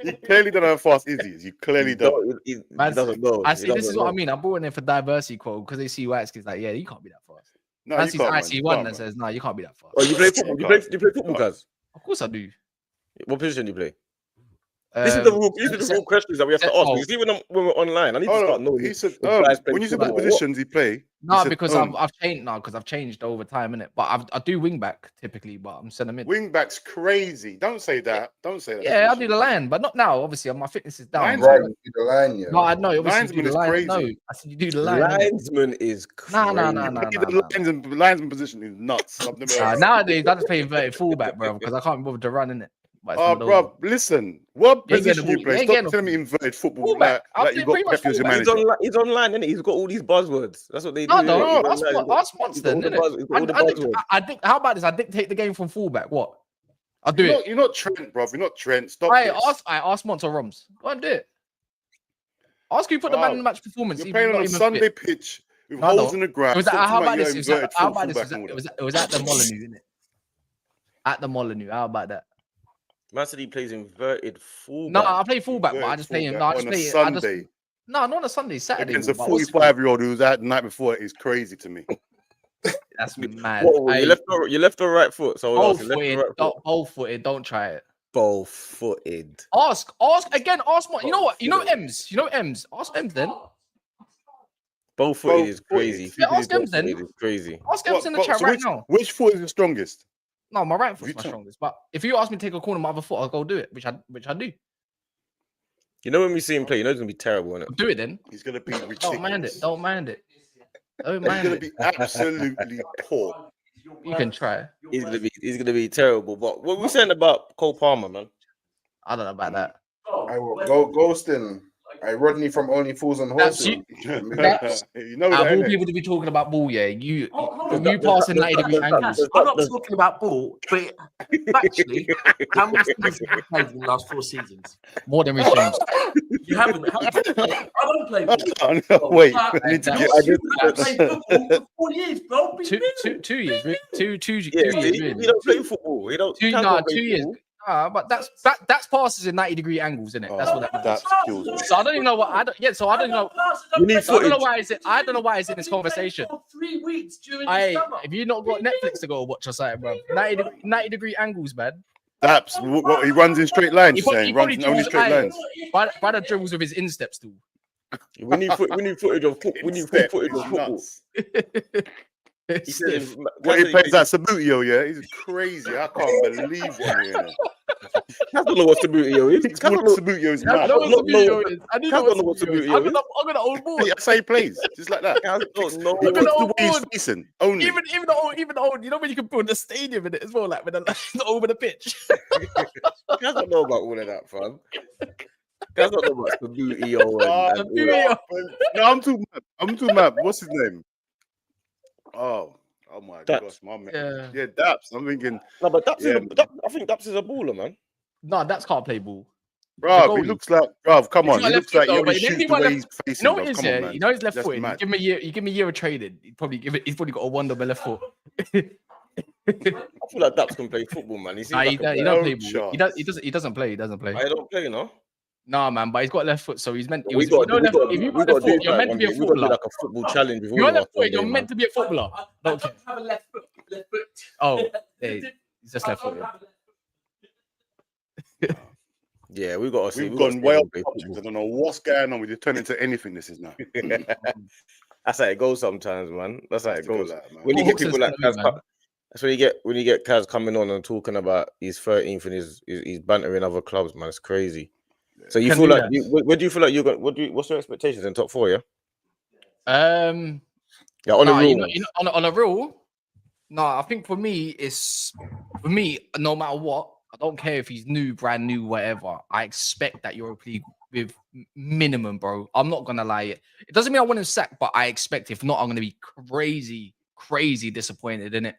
You clearly don't know how fast Izzy is. You clearly don't. He Man, doesn't know. I He see. This doesn't is what I know. mean. I brought in there for diversity quote because they see white skins like, yeah, you can't be that fast. No, Man you sees can't, man. IC1 You and can't, man. says, no, you can't be that fast. Oh, you play football? You play football, guys? Of course I do. What position do you play? This is the rule. These are the real questions that we have to ask. You see, when we're online, I need to Oh, start knowing. he said, if guys play when you said football what or positions he play, No, he said, because I've changed now because I've changed over time, innit? But I do wing back typically, but I'm centre mid. wing back's crazy. Don't say that. Don't say that. Yeah, I do the line, but not now. Obviously, my fitness is down. Line's so- Right, you do the line, yeah. No, I know. Obviously, Linesman you do is the line. crazy. No, I said you do the line. innit? Linesman is crazy. No. The linesman position is nuts. I've never heard of it. Nowadays, I just play inverted fullback, bro, because I can't be bothered to run in it. Oh, bro, listen. What You ain't getting position the you ball- play? you ain't Stop getting telling me the- inverted football Fullback. I like play you got pretty much Pep as your fullback. manager. He's online, innit? He's got all these buzzwords. That's what they do. No, innit? no, He's online. ask once then. He's got all the buzzwords. I think. How about this? I dictate the game from fullback. What? I'll do it. You're not Trent, bro. You're not Trent. Stop I this. ask Monts or Roms. Go and do it. Ask who put the man in the match performance. You're even playing not on a even Sunday fit. pitch with No, holes no. in the ground. It was Stop how talking about your this? It was inverted how about this? fullback and all that. It was at the Molyneux, innit? At the Molyneux. How about that? Man said he plays inverted fullback. No, I play fullback, but I just play him. No, I just on play a it. Sunday No, not on a Sunday. Saturday. against a but what's it called? 45-year-old who was out the night before is crazy to me. That's mad. What, your left or right foot? So Both footed. Both footed. Don't try it. both footed. Ask again. Ask more. You know what? You know Ems. You know Ems. Ask Ems then. Both footed Both is crazy. footed. Yeah, Flipping ask them both then. footed is crazy. Ask them in the chat So right now. which foot is the strongest? No, my right foot's You my tell- strongest. But if you ask me to take a corner of my other foot, I'll go do it, which I do. You know when we see him play, you know it's gonna be terrible, isn't it? I'll do it then. He's gonna be ridiculous. Don't mind it. Don't mind it. Don't He's mind gonna it. be absolutely poor. You can try. He's gonna be terrible. But what we saying about Cole Palmer, man? I don't know about that. I will go ghosting. I Rodney from Only Fools and That's Horses. That's- You know Out that, of all innit? people to be talking about ball, yeah, you Hold you on. passing 90-degree angles. I'm not talking about ball, but actually, how much have you played in the last 4 seasons? More than Rich James. You haven't. I don't play ball. Oh, no, wait, But I need to that- get. You haven't played football for 4 years, bro. Be real. 2 years. Two Yeah, years. he Really. don't play football. He don't. Two, Kaz nah, don't play 2 years. football. But that's passes in 90-degree angles, isn't it? That's what that means. That kills me. So I don't even know what I don't. Yeah, so I don't know. We need So I don't know footage. why is it. I don't know why it's in this conversation. For 3 weeks during the Hey, summer. if you not got Netflix to go watch or something, bro, 90-degree angles, man. That's what he runs in straight lines. He probably- Saying he runs in probably only straight draws lines. By the dribbles with his insteps too. We need footage of football. We need footage of football. Nuts. He said, What he plays that Sabutio, yeah, he's crazy. I can't believe what I'm hearing. I don't know what Sabutio is. He's calling Sabutio's I mad. know what no, Sabutio is. I do Kaz know don't know what what Sabutio is. Sabutio is. I'm gonna old board. That's how he plays, just like that. I don't know. He I'm puts gonna the way he's old board. facing only. Even the old, you know when you can build a stadium in it as well, like with the over the pitch. Kaz don't know about all of that, fam. Kaz don't know about Sabutio and all that. Sabutio. No, I'm too mad. What's his name? Oh my Daps. gosh, my man. Yeah. Yeah, Daps. I'm thinking, No, but Yeah. I think Daps is a baller, man. No, that's can't play ball. bruv, he goalie. looks like, bruv, come He's on. got He left looks like foot he though, only but shoots he the might way have- he's facing. You know what bruv. it is, Come yeah? on, man. You know his left That's foot. You mad. give him a year of training. He'd probably he's probably got a wonder on the left foot. I feel like Daps can play football, man. He seems Nah, like he a don't no play ball. chance. He doesn't play. He doesn't play. I don't play, no. Nah, man, but he's got left foot, so he's meant. We got If you got left foot, you're meant to be a We got to do footballer. like a football challenge with all You're of us left one foot. day, You're man. meant to be a footballer. I Don't don't have a left foot. Left foot. Oh, hey, he's just I left foot. don't Yeah. have a left foot. Yeah, we got to see. We've we gotta gone see way him off play subject. I football. don't know what's going on. We just turn into anything. This is now. That's how it goes sometimes, man. That's how it goes. Like, man. When you What get people Hawks like is Kaz, gonna do, that's when you get Kaz coming on and talking about his 13th and his bantering other clubs, man. It's crazy. So you Can feel do like that. where do you feel like you're going? What's your expectations in top 4? Yeah, yeah, on the Nah, rule. on a real. No, I think for me, no matter what, I don't care if he's new, brand new, whatever. I expect that Europa League with minimum, bro. I'm not gonna lie. It doesn't mean I want him sacked, but I expect if not, I'm gonna be crazy disappointed in it.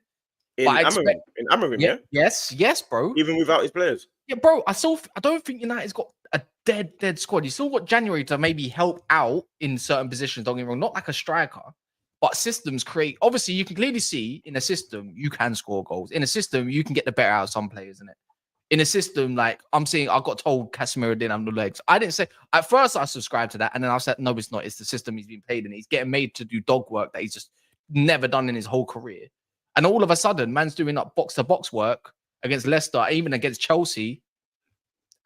in but I Amarim, yeah, Yes, bro. even without his players. Yeah, bro. I don't think United's got a dead squad. You still got January to maybe help out in certain positions. Don't get me wrong, not like a striker, but systems create. Obviously, you can clearly see in a system you can score goals. In a system, you can get the better out of some players in it. In a system, like I'm seeing, I got told Casemiro didn't have the legs. I didn't say at first I subscribed to that, and then I said no, it's not. It's the system he's been played in. He's getting made to do dog work that he's just never done in his whole career. And all of a sudden, man's doing up box to box work against Leicester, even against Chelsea.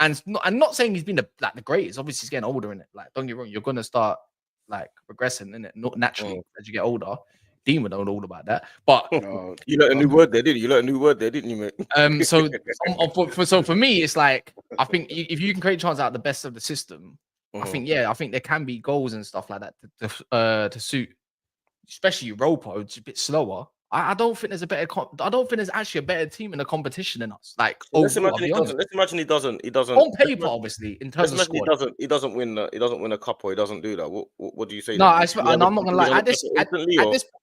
And not saying he's been the greatest. Obviously, he's getting older in it. Like, don't get me wrong, you're gonna start like regressing in it, not naturally as you get older. Dean would know all about that. But No, You learned a new word there, didn't you? You learned a new word there, didn't you, mate? so for me, it's like I think if you can create chance out the best of the system, I think there can be goals and stuff like that to suit, especially Europa. It's a bit slower. I don't think there's I don't think there's actually a better team in the competition than us. Like, Let's overall, I'll imagine be honest. Let's imagine he doesn't. On paper, obviously, in terms of Let's imagine squad. he doesn't win a cup or he doesn't do that. What do you say? No, then? I'm not gonna lie. At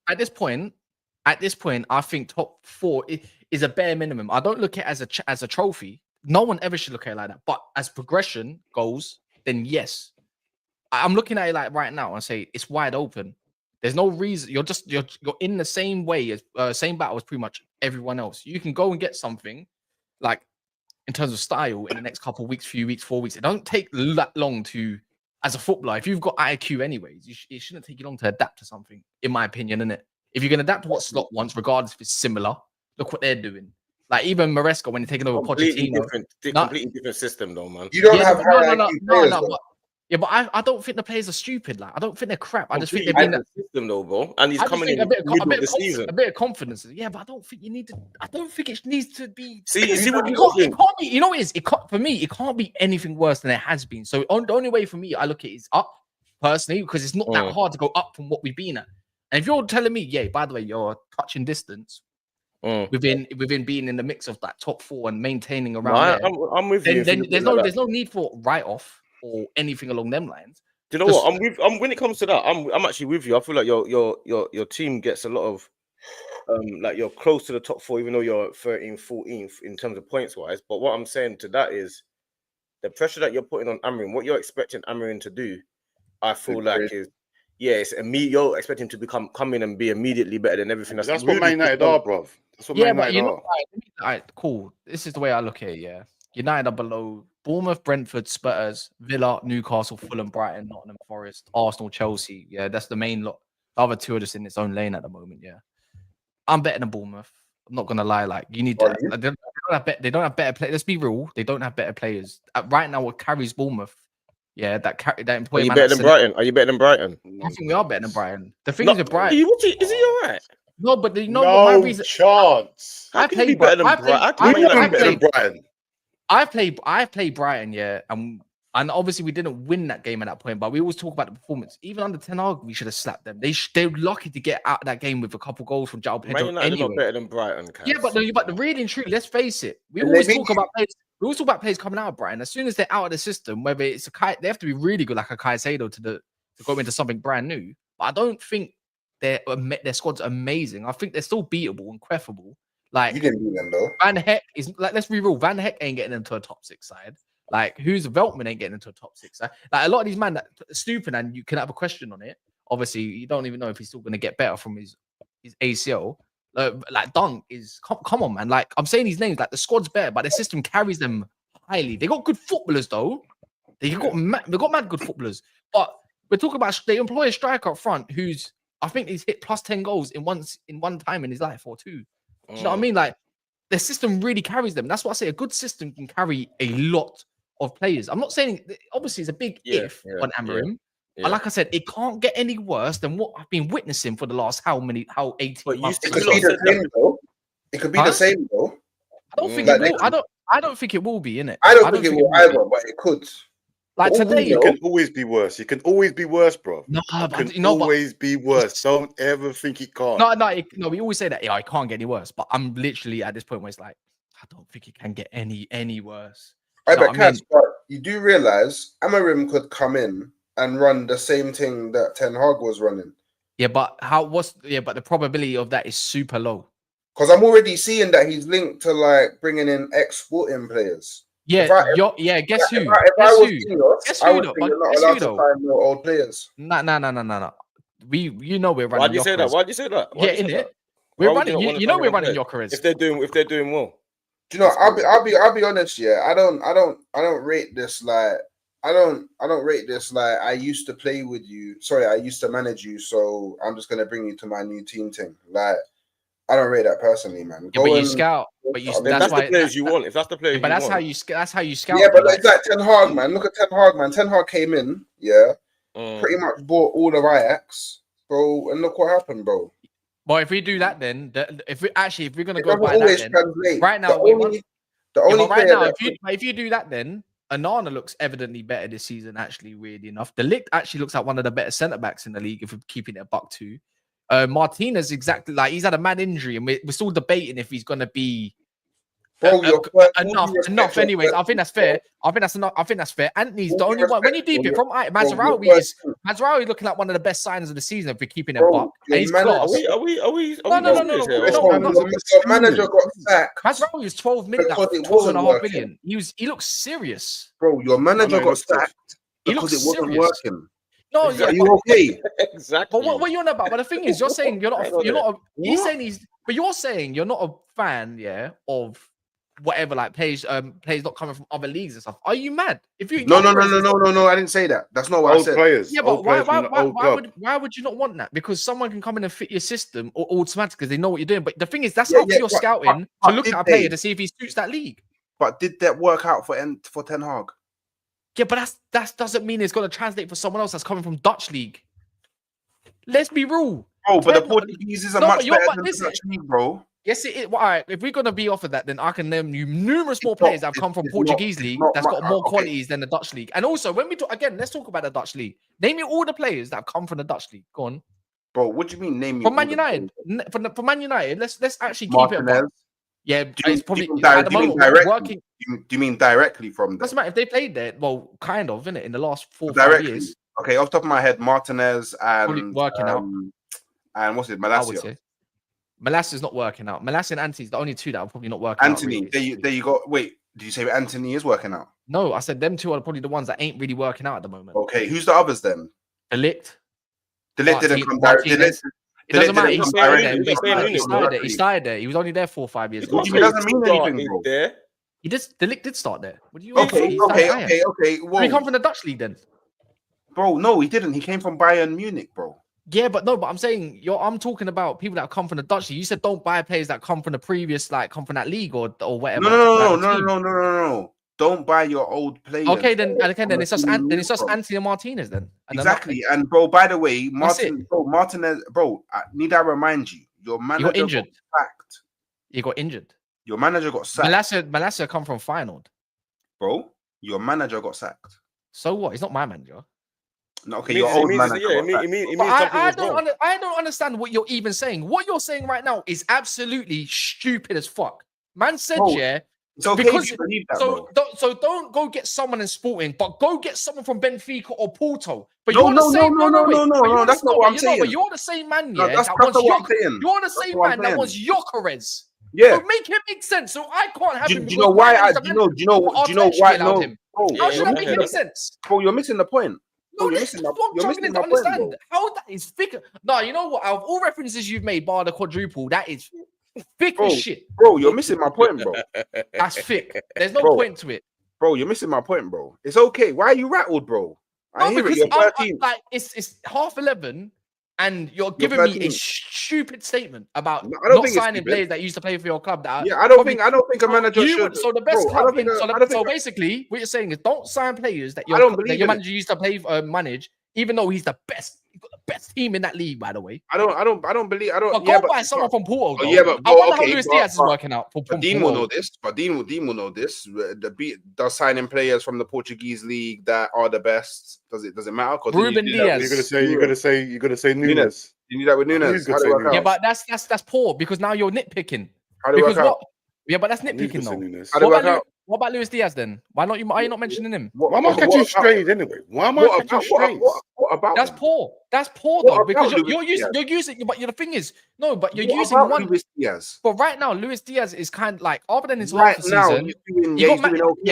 At this point, I think top 4 is a bare minimum. I don't look at it as a trophy. No one ever should look at it like that. But as progression goes, then yes, I'm looking at it like right now and say it's wide open. There's no reason. You're in the same way as same battle as pretty much everyone else. You can go and get something like in terms of style in the next couple of weeks, few weeks, 4 weeks. It doesn't take that long to, as a footballer, if you've got IQ anyways, it shouldn't take you long to adapt to something, in my opinion, innit? If you can adapt to what Slot wants, regardless if it's similar, look what they're doing. Like even Maresca when they're taking over completely Pochettino. different system, though, man. You don't have high IQ players, though. Yeah, but I don't think the players are stupid. Like I don't think they're crap. I just think they've Completely been different system though, bro. And he's I just coming think in a bit of, middle of the season. a bit of confidence. Yeah, but I don't think you need to. I don't think it needs to be. See what you It can't be. You know what it is? It can't, for me. It can't be anything worse than it has been. So the only way for me I look at it is up personally because it's not that hard to go up from what we've been at. And if you're telling me, yeah, by the way, you're touching distance within being in the mix of that top 4 and maintaining around there, I'm with you. then there's no need for write off or anything along them lines. Do you know what? I'm when it comes to that, I'm actually with you. I feel like your team gets a lot of like you're close to the top 4, even though you're 13th, 14th in terms of points wise. But what I'm saying to that is the pressure that you're putting on Amarin, what you're expecting Amarin to do, I feel like is it's immediate. You're expecting him to come in and be immediately better than everything. That's what Man United are, bro. That's what Man United are. All right, cool. This is the way I look at it. Yeah, United are below Bournemouth, Brentford, Spurs, Villa, Newcastle, Fulham, Brighton, Nottingham Forest, Arsenal, Chelsea. Yeah, that's the main lot. The other 2 are just in its own lane at the moment. Yeah, I'm betting on Bournemouth. I'm not gonna lie. Like you need to. They don't have better players. Let's be real. They don't have better players right now. What carries Bournemouth? Yeah, that employee. Are you betting Brighton? Are you betting Brighton? I think we are betting Brighton. The thing is with Brighton. Is he all right? No, but you know what my reason? Chance. I played Brighton. I played Brighton, yeah, and obviously we didn't win that game at that point, but we always talk about the performance. Even under Ten Hag, we should have slapped them. They're lucky to get out of that game with a couple goals from João Pedro. Man United not better than Brighton. Yeah, but the really and truly, let's face it, we always talk about players. We always talk about players coming out of Brighton. As soon as they're out of the system, whether it's they have to be really good, like a Caicedo, to go into something brand new. But I don't think their squad's amazing. I think they're still beatable and queffable. Like you didn't beat them though. Van Heck is like, let's be real. Van Heck ain't getting into a top 6 side. Like who's Veltman ain't getting into a top 6 side. Like a lot of these man that stupid, and you can have a question on it. Obviously, you don't even know if he's still going to get better from his ACL. Like Dunk is come on, man. Like I'm saying these names, like the squad's better, but the system carries them highly. They got good footballers though. They got mad good footballers. But we're talking about they employ a striker up front who's I think he's hit plus 10 goals in one time in his life or 2. Do you know what I mean? Like the system really carries them. That's what I say. A good system can carry a lot of players. I'm not saying obviously it's a big if on Amarim. But like I said, it can't get any worse than what I've been witnessing for the last 18 months. It could be the same though. It could be the same though. I don't think it will. I don't think it will be, innit? I don't think it will either, but it could. Like today, it can always be worse. It can always be worse, bro. No, it can always be worse. Don't ever think it can't. No. We always say that. Yeah, it can't get any worse. But I'm literally at this point where it's like, I don't think it can get any worse. But you do realize Amarim could come in and run the same thing that Ten Hag was running. Yeah, but but the probability of that is super low. Because I'm already seeing that he's linked to like bringing in ex-sporting players. Yeah, guess who? Guess who? You're not allowed to sign no old players. No. You know we're running. Why'd you say that? Why'd you say that? Yeah, in it. We're running. You know we're running Jokeris. If they're doing well. Do you know? I'll be honest. Yeah, I don't rate this like. I don't rate this like I used to play with you. Sorry, I used to manage you, so I'm just gonna bring you to my new team thing. Like, I don't rate that personally, man. Yeah, but you scout. But that's the players you want. If that's the players, but that's how you scout. Yeah, but it's like Ten Hag, man. Look at Ten Hag, man. Ten Hag came in, pretty much bought all of Ajax, bro, and look what happened, bro. Well, if we do that, then if we're gonna go by that, then, right now, if you do that, then Onana looks evidently better this season. Actually, weirdly enough, De Ligt actually looks like one of the better centre backs in the league if we're keeping it a buck 2. Martinez exactly like he's had a mad injury, and we're still debating if he's gonna be enough. Anyways, I think that's fair. I think that's fair. Anthony's the only one. When you deep it from Mazraoui looking like one of the best signings of the season if we're keeping it buck. And he's class. Are we? No. Manager got sacked. Mazraoui was 12 million, 12.5 million. He looks serious, bro. Your manager got sacked because it wasn't working. No, are you okay? Exactly. But what you're on about? But the thing is, you're saying you're not. But you're saying you're not a fan, of whatever, like players not coming from other leagues and stuff. Are you mad? If you no, I didn't say that. That's not what I said. Players. Yeah, but why would you not want that? Because someone can come in and fit your system automatically because they know what you're doing. But the thing is, that's up to your scouting to look at a player to see if he suits that league. But did that work out for Ten Hag? Yeah, but that doesn't mean it's going to translate for someone else that's coming from Dutch league. Let's be real. Bro, but the Portuguese is much better than the Dutch league, bro. Yes, it is. Well, all right, if we're going to be off of that, then I can name you numerous more players that have come from Portuguese league that's got more qualities than the Dutch league. And also, when we talk again, let's talk about the Dutch league. Name me all the players that have come from the Dutch league. Go on. Bro, what do you mean name me from Man United? From Man United, let's actually keep Martinez. Yeah, it's probably at the moment working. Do you mean directly from there? Doesn't matter if they played there. Well, kind of, innit? In the last 4 or 5 years. Okay, off the top of my head, Martinez and probably working out. And what's it, Malacia? Malacia's not working out. Malacia and Anthony's the only two that are probably not working out. Anthony, there you go. Wait, did you say Anthony is working out? No, I said them two are probably the ones that ain't really working out at the moment. Okay, who's the others then? De Ligt didn't come direct. It doesn't matter. He started there. He was only there 4 or 5 years ago. It doesn't mean anything, bro. There. De Ligt did start there. What do you okay. Did he come from the Dutch league then? Bro, no, he didn't. He came from Bayern Munich, bro. Yeah, but I'm saying I'm talking about people that come from the Dutch league. You said don't buy players that come from the previous, like come from that league or whatever. No. Don't buy your old players. Okay, then it's just Anthony Martinez then. Exactly. And bro, by the way, Martinez, need I remind you, your manager got injured. Sacked. He got injured. Your manager got sacked. Malacia come from Feyenoord. Bro, your manager got sacked. So what? He's not my manager. No, okay, your old manager. I don't understand what you're even saying. What you're saying right now is absolutely stupid as fuck. Man said, it's okay if you believe that, so don't go get someone in Sporting, but go get someone from Benfica or Porto. But no, that's not what I'm saying. But you're the same man, yeah. That's not what I'm saying. You're the same man that wants Gyökeres. Yeah, so make him make sense. So I can't have him. Do you know why? Do you know why? No, how should that make any sense? Bro, you're missing the point. No, you're missing to understand how that is thick. No, you know what? Out of all references you've made, bar the quadruple, that is thick as shit. Bro, you're missing my point, bro. That's thick. There's no point to it. Bro, you're missing my point, bro. It's okay. Why are you rattled, bro? I hear it. You're 13. Like it's 11:30, and you're giving me a stupid statement about not signing players that used to play for your club. That I don't think a manager should. So the best club. So basically, what you're saying is don't sign players that your manager used to play manage, even though he's the best. He's got the best team in that league, by the way. I don't believe. Go buy someone from Porto. I wonder how Luis Diaz is working out. Dean will know this. But Dean will know this. The does signing players from the Portuguese league that are the best. Does it matter? Ruben Diaz. You're gonna say Nunes. You need that with Nunes. Yeah, but that's poor because now you're nitpicking. How do it work out? Yeah, but that's nitpicking though. What about Luis Diaz then? Why not? Are you not mentioning him? Why am I catching strange anyway? Why am I catching strange? What about? That's poor. That's poor though because you're using. But the thing is, no. But you're using one. Luis Diaz. But right now, Luis Diaz is kind of like other than his last season.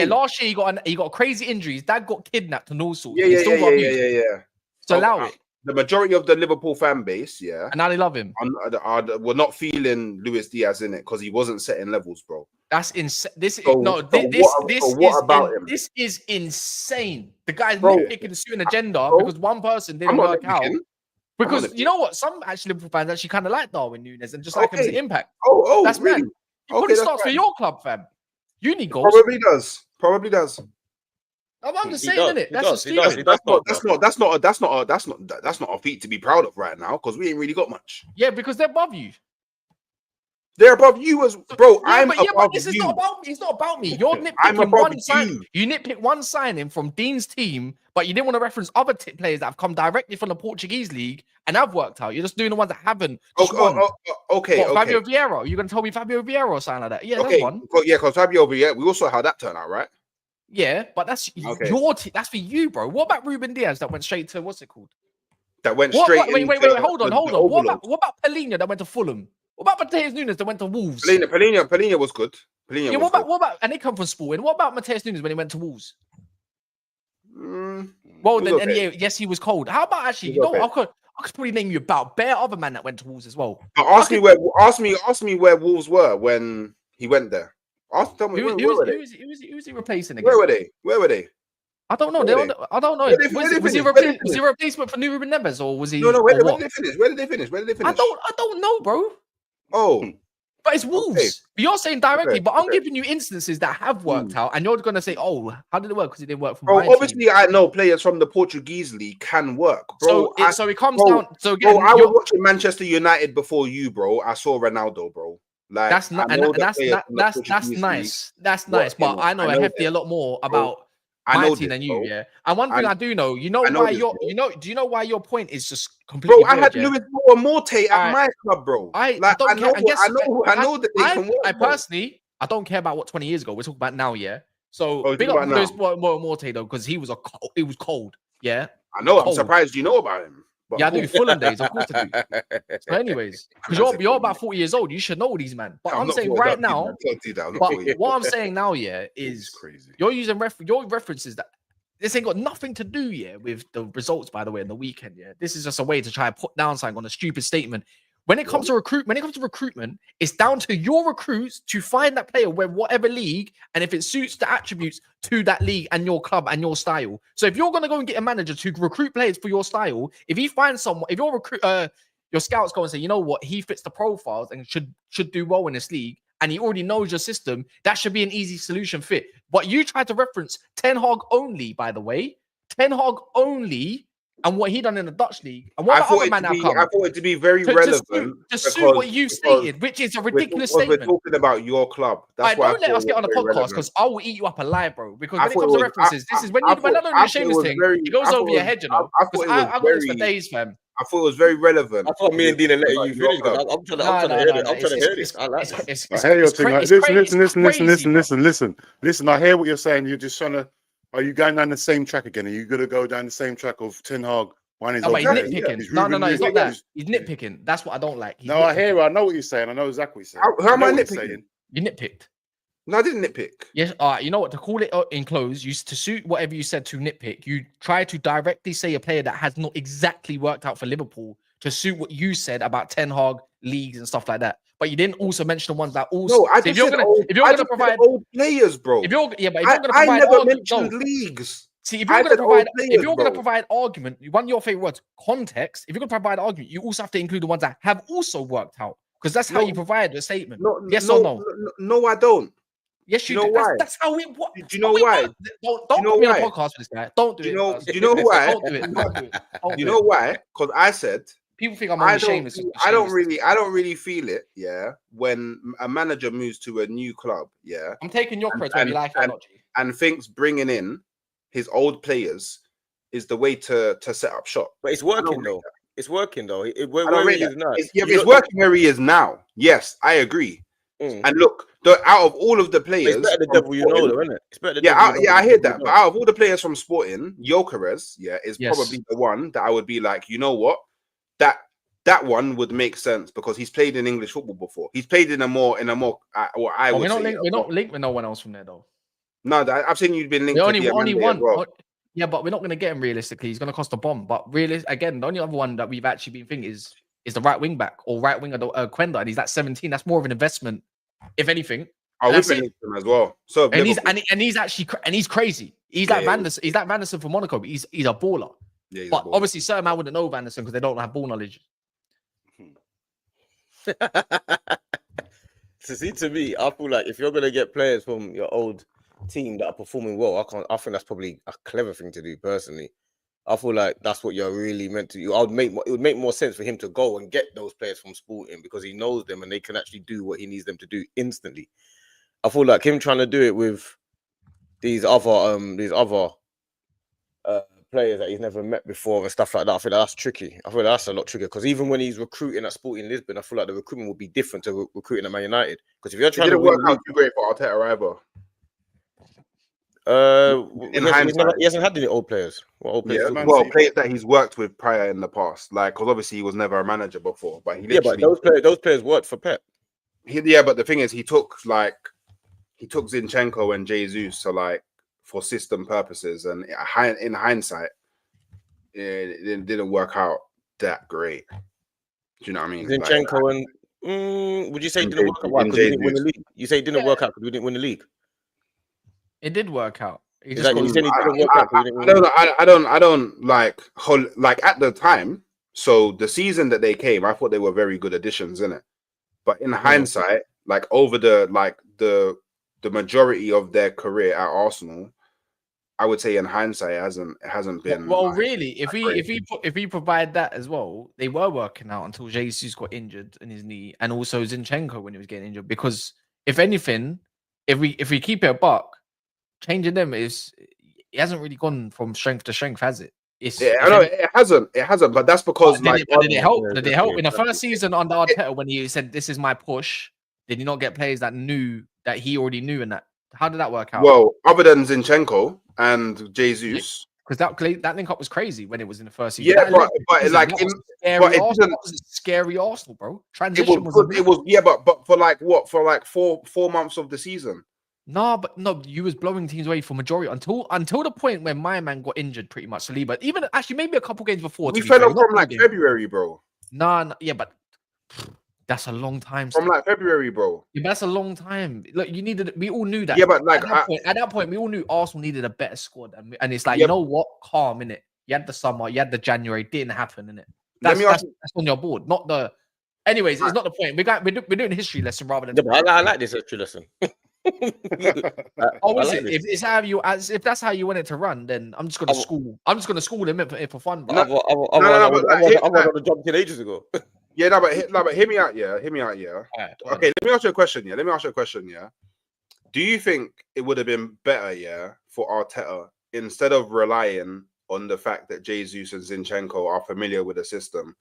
Last year he got crazy injuries. Dad got kidnapped and all sorts. Yeah. So allow it. The majority of the Liverpool fan base, and now they love him. We're not feeling Luis Diaz in it because he wasn't setting levels, bro. That's insane. This is insane. The guy's nitpicking the student agenda because one person didn't work out. Because you know what? Some actually Liverpool fans actually kind of like Darwin Núñez and just like him as an impact. That's really? Man. He probably starts for your club, fam. You need goals. Probably does. I'm just saying, isn't it? That's not a feat to be proud of right now because we ain't really got much. Yeah, because they're above you. They're above you as bro. But this is not about me. It's not about me. You're nitpicking one signing. You nitpick one signing from Dean's team, but you didn't want to reference other players that have come directly from the Portuguese league and have worked out. You're just doing the ones that haven't. Okay. Fabio Vieira. You're gonna tell me Fabio Vieira or something like that? Yeah, that's one. Yeah, because Fabio Vieira, we also had that turn out, right? Yeah, but that's your team. That's for you, bro. What about Ruben Diaz that went straight to what's it called? That went straight. Wait. Hold on. What about Palhinha that went to Fulham? What about Mateus Nunes that went to Wolves? Palhinha was good. What about and they come from Sporting? What about Mateus Nunes when he went to Wolves? Yes, he was cold. How about actually? I could probably name you about bare other man that went to Wolves as well. But ask me where Wolves were when he went there. Tell me who was he replacing again? Where were they? I don't know. I don't know. Was he a replacement for Ruben Neves or was he? No. Where did they finish? I don't know, bro. Oh, But it's Wolves. Okay. You're saying directly, Okay, but I'm okay. giving you instances that have worked out, and you're going to say, "Oh, how did it work? Because it didn't work for Bro, my obviously, team." I know players from the Portuguese league can work, bro. So it comes bro, down. So again, bro, I was watching Manchester United before you, bro. I saw Ronaldo, bro. Like that's not, I and know the that's players not, from the that's Portuguese nice. league That's work nice. in But it. I know a hefty a lot more about I my know team this, than you, bro. yeah. And one thing I do know, you know I know why this, you're, bro. do you know why your point is just completely Bro, I had void, yeah? Luis Morte at my club, bro. I Like don't care. And guess, I know that they can work. I bro. personally, I don't care about what 20 years ago. We're talking about now, yeah. So Oh, big talking up about Luis now. Morte though, because he was it was cold, yeah. I know. I'm Cold. surprised you know about him. But Yeah, I do. cool. Fulham days, of course I do. So, anyways, because you're about 40 years old, you should know these man. But I'm not saying 40, right don't do now, that, don't do that, I'm not but 40 yet. what I'm saying now, yeah, It's is crazy. you're using your references that this ain't got nothing to do, yeah, with the results, by the way, in the weekend, yeah. This is just a way to try and put down something on a stupid statement. When it comes to recruitment, it's down to your recruits to find that player with whatever league, and if it suits the attributes to that league and your club and your style. So if you're gonna go and get a manager to recruit players for your style, if he finds someone, if your scouts go and say, you know what, he fits the profiles and should do well in this league, and he already knows your system, that should be an easy solution fit. But you tried to reference Ten Hag only, by the way, Ten Hag only. And what he done in the Dutch league, and what about other man now come? I thought it to be very To relevant suit what you stated, which is a ridiculous statement. We're talking about your club. That's why don't let us get on the podcast because I will eat you up alive, bro. Because when it comes to references, this is when I don't do the shameless thing. It goes over your head, you know. Because I got this for days, fam. I thought it was very relevant. I thought me and Dean are letting you finish because I'm trying to hear it. I'm trying to hear this. I like this. I hear your thing. Like, listen. I hear what you're saying. You're just trying to. Are you going down the same track again? Are you gonna go down the same track of Ten Hag? He's nitpicking. No, he's not that. He's nitpicking. That's what I don't like. I hear. I know what you're saying. I know exactly what you're saying. How am I nitpicking? You nitpicked. No, I didn't nitpick. Yes. All right. You know what? To call it in close, you to suit whatever you said to nitpick. You try to directly say a player that has not exactly worked out for Liverpool to suit what you said about Ten Hag leagues and stuff like that. But you didn't also mention the ones that also. No, I just if you're gonna provide old players, bro. I never mentioned leagues. See, if you're going to provide argument, one of your favorite words, context. If you're going to provide argument, you also have to include the ones that have also worked out, because that's how you provide a statement. Yes or no? No, I don't. Yes, you know do. Why? That's how it works. Do you know why? Don't put me on a podcast for this guy. Don't do it. Do you know why? Don't do it. Don't do it. You know why? Because I said people think I'm only shameless. I don't really feel it. Yeah, when a manager moves to a new club. Yeah, I'm taking your credit whether you like it or not. And thinks bringing in his old players is the way to set up shop. But it's working though. It's working though. Where he is now. It's working where he is now. Yes, I agree. And look, out of all of the players, it's better the devil you know, though, isn't it? It's better. I hear that. But out of all the players from Sporting, Gyökeres, is probably the one that I would be like, you know what, that one would make sense because he's played in English football before. He's played in a more. We're not linked with no one else from there though. No, I've seen you've been linked to only one. Well. Yeah, but we're not going to get him realistically. He's going to cost a bomb. But again, the only other one that we've actually been thinking is the right wing back or right winger, Quenda, and he's at 17. That's more of an investment, if anything. We've been linked to him as well. So he's crazy. He's like Van der Sar. He's like Van der Sar for Monaco. But he's a baller. Yeah, but obviously, certain man wouldn't know Van der Sar because they don't have ball knowledge. To me, I feel like if you're going to get players from your old team that are performing well, I think that's probably a clever thing to do personally. I feel like that's what you're really meant to do. It would make more sense for him to go and get those players from Sporting because he knows them and they can actually do what he needs them to do instantly. I feel like him trying to do it with these other players that he's never met before and stuff like that, I feel like that's tricky. I feel like that's a lot trickier because even when he's recruiting at Sporting Lisbon, I feel like the recruitment will be different to recruiting at Man United. Because if you're trying to work out too great for Arteta either. He hasn't had any old players. Players that he's worked with prior in the past, like because obviously he was never a manager before. But those players worked for Pep. But the thing is, he took Zinchenko and Jesus, so like for system purposes, and in hindsight, it didn't work out that great. Do you know what I mean? Zinchenko and would you say it didn't work out because we didn't win the league? You say it didn't work out because we didn't win the league. It did work out. I don't like at the time. So the season that they came, I thought they were very good additions, innit? But in hindsight, like over the majority of their career at Arsenal, I would say in hindsight, it hasn't been. Well, like, really, if we provide that as well, they were working out until Jesus got injured in his knee, and also Zinchenko when he was getting injured. Because if anything, if we keep it a buck, changing them it hasn't really gone from strength to strength, has it? Yeah, I know it hasn't, but that's because did it help? yeah, Did it help in the definitely. first season under Arteta when he said, "This is my push"? Did he not get players that knew that he already knew, and that how did that work out? well, other than Zinchenko and Jesus, Because that link up was crazy when it was in the first season. yeah, That but like that in, was scary but it Arsenal. didn't. That was a scary Arsenal, bro. It Transition was was good. It was yeah, but for like what? For like four months of the season. no, you was blowing teams away for majority until the point where my man got injured, pretty much Saliba. Even actually maybe a couple games before. We To be fell fair, off not from like all games. February, bro. Nah, yeah, but that's a long time. From Still. like February, bro. Yeah, but that's a long time. Look, you needed. We all knew that. Yeah, but like at that point, we all knew Arsenal needed a better squad, and it's like, Yeah. you know what? Calm in it. You had the summer, you had the January, didn't happen in it. Let me ask That's on your board, not the. Anyways, it's not the point. We're doing a history lesson rather than. Yeah, but I like this history lesson. Oh, I is like it? this. If that's how you want it to run, then I'm just gonna school. I'm just gonna school him for fun. Bro. I was on the jump in ages ago. yeah, no, but hear me out, yeah. Hear me out, yeah. Alright, go on. Okay, let me ask you a question, yeah. Do you think it would have been better, yeah, for Arteta instead of relying on the fact that Jesus and Zinchenko are familiar with the system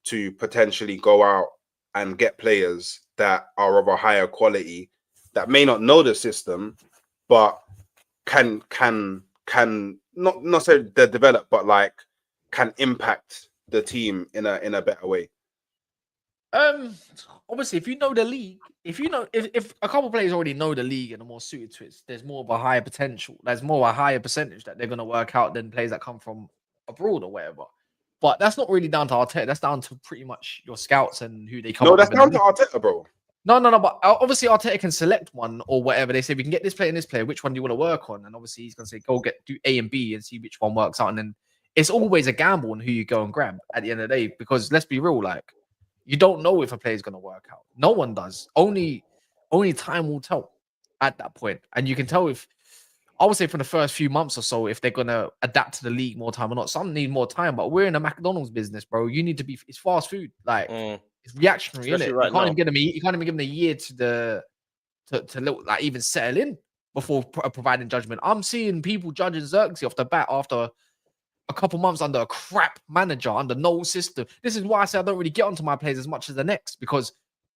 to potentially go out and get players that are of a higher quality that may not know the system, but can not necessarily develop, but like can impact the team in a better way? Obviously, if you know the league, if a couple of players already know the league and are more suited to it, there's more of a higher potential. There's more a higher percentage that they're going to work out than players that come from abroad or whatever. But that's not really down to Arteta. That's down to pretty much your scouts and who they come. No, that's down to Arteta, bro. No. But obviously Arteta can select one or whatever. They say we can get this player and this player. Which one do you want to work on? And obviously he's going to say do A and B and see which one works out. And then it's always a gamble on who you go and grab at the end of the day. Because let's be real, like, you don't know if a player is going to work out. No one does. Only time will tell at that point. And you can tell if, I would say, for the first few months or so, if they're going to adapt to the league more time or not. Some need more time, but we're in a McDonald's business, bro. You need to be, it's fast food. Like, it's reactionary, isn't it? Right, you can't even give them a year to look like even settle in before providing judgment. I'm seeing people judging Xerxes off the bat after a couple months under a crap manager, under no system. This is why I say I don't really get onto my players as much as the next, because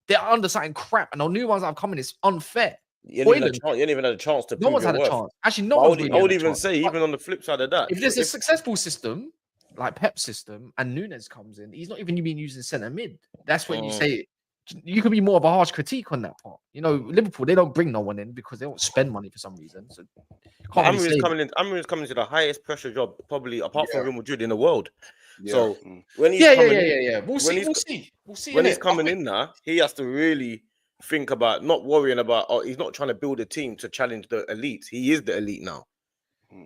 they're under something crap, and the new ones that have come in, it's unfair. You didn't even have a chance to. No one's had a chance. Actually, no I one's would even say, even on the flip side of that, if there's a successful system like Pep's system and Nunes comes in, he's not even being used in centre mid. That's when you say you could be more of a harsh critique on that part. You know, Liverpool, they don't bring no one in because they don't spend money for some reason. So Amorim's coming to the highest pressure job probably apart from Real Madrid in the world. Yeah. So when he's we'll see. When he's coming in now, he has to really think about not worrying about. Oh, he's not trying to build a team to challenge the elite. He is the elite now.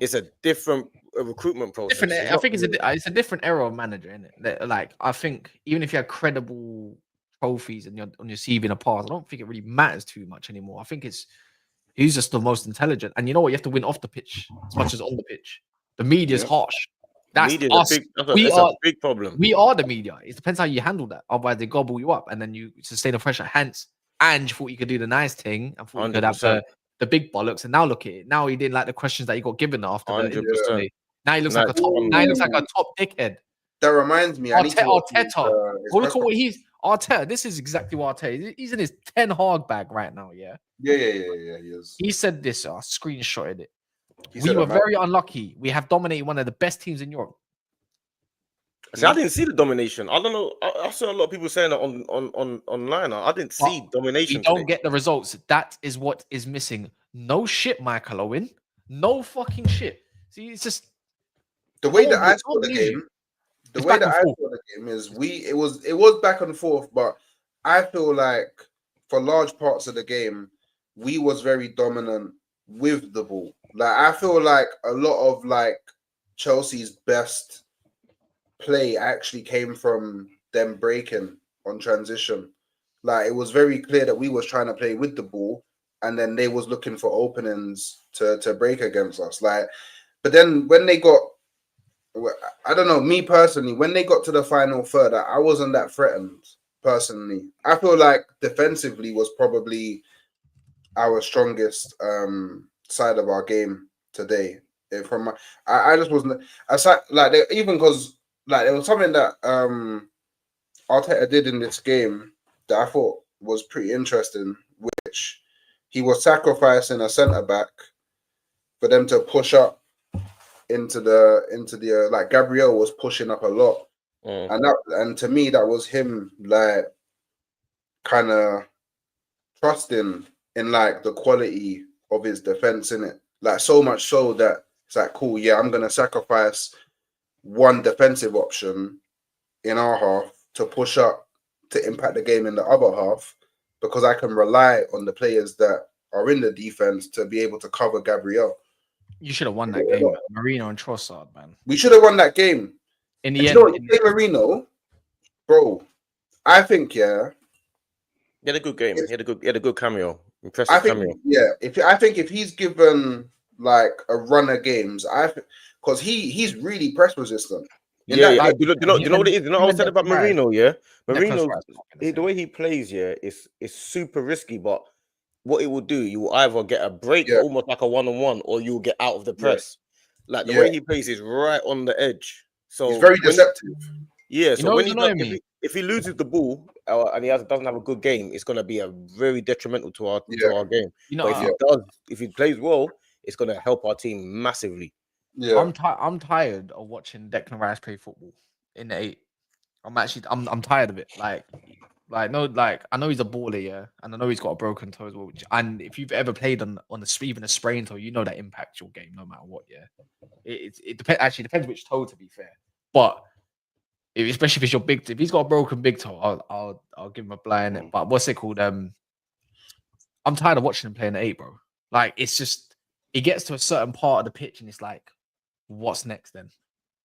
It's a different recruitment process. I think it's a different era of manager, isn't it? Like, I think even if you have credible trophies on your CV in the past, I don't think it really matters too much anymore. I think he's just the most intelligent, and you know what? You have to win off the pitch as much as on the pitch. The media's harsh. That's us. A big problem. We are the media. It depends how you handle that. Otherwise, they gobble you up, and then you sustain the pressure. Hence, Ange thought you could do the nice thing, and thought you could have the big bollocks. And now look at it. Now he didn't like the questions that he got given after. 100%. Now he looks like a top. Now he looks like a top dickhead. That reminds me. Arteta. Look at what he's Arteta. This is exactly what Arteta. He's in his Ten Hag bag right now. Yeah. Yeah. He is. He said this. I screenshotted it. We were very unlucky. We have dominated one of the best teams in Europe. See, I didn't see the domination. I don't know. I saw a lot of people saying that on online. I didn't see domination. You don't get the results. That is what is missing. No shit, Michael Owen. No fucking shit. See, it's just the way that I saw the game. The way that I saw the game is it was back and forth, but I feel like for large parts of the game, we was very dominant with the ball. Like, I feel like a lot of like Chelsea's best play actually came from them breaking on transition. Like it was very clear that we was trying to play with the ball, and then they was looking for openings to break against us. Like, but then when they got, I don't know, me personally, when they got to the final third, I wasn't that threatened personally. I feel like defensively was probably our strongest side of our game today. I just wasn't aside like even because like there was something that Arteta did in this game that I thought was pretty interesting, which he was sacrificing a centre back for them to push up into the like Gabriel was pushing up a lot, and to me that was him like kind of trusting in like the quality of his defense in it, like so much so that it's like cool, yeah, I'm gonna sacrifice one defensive option in our half to push up to impact the game in the other half because I can rely on the players that are in the defense to be able to cover Gabriel. You should have won that game, man. Marino and Trossard, man. We should have won that game. In the end, you know what, Marino, bro, I think, yeah. He had a good game. He had a good cameo. Impressive cameo. Yeah, I think if he's given like a run of games, because he's really press resistant. Do you know what it is? You know what I said about Marino, yeah? Marino, the way he plays, yeah, is super risky, but what it will do, you will either get a break almost like a one-on-one, or you will get out of the press. Like the way he plays is right on the edge. So he's very deceptive. Yeah, so when if he loses the ball and he doesn't have a good game, it's gonna be a very detrimental to our game. You know, but if he plays well, it's gonna help our team massively. Yeah, I'm tired of watching Declan Rice play football in the 8. I'm tired of it. Like I know he's a baller, yeah, and I know he's got a broken toe as well. And if you've ever played on even a sprained toe, you know that impacts your game no matter what. Yeah, it depends. Actually, depends which toe, to be fair. But especially if it's your big, if he's got a broken big toe, I'll give him a blind. But what's it called? I'm tired of watching him play in the 8, bro. Like it's just it gets to a certain part of the pitch and it's like, what's next then?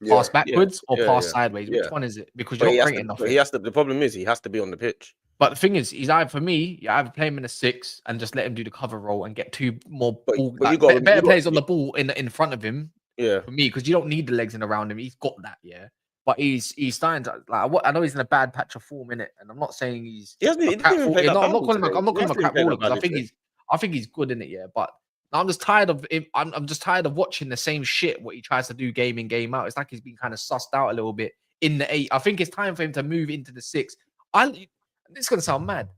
Pass backwards or pass sideways? Which one is it? Because you're not creating nothing. The problem is he has to be on the pitch. But the thing is, he's either for me, you either play him in a 6 and just let him do the cover role and get 2 more better players on the ball in front of him. Yeah, for me, because you don't need the legs in around him. He's got that, yeah. But he's starting to like. I know he's in a bad patch of form in it, and I'm not saying he's. I'm not calling him a crap baller because I think he's good in it, yeah. But I'm just tired of him. I'm just tired of watching the same shit what he tries to do game in game out. It's like he's been kind of sussed out a little bit in the 8. I think it's time for him to move into the 6. This is gonna sound mad,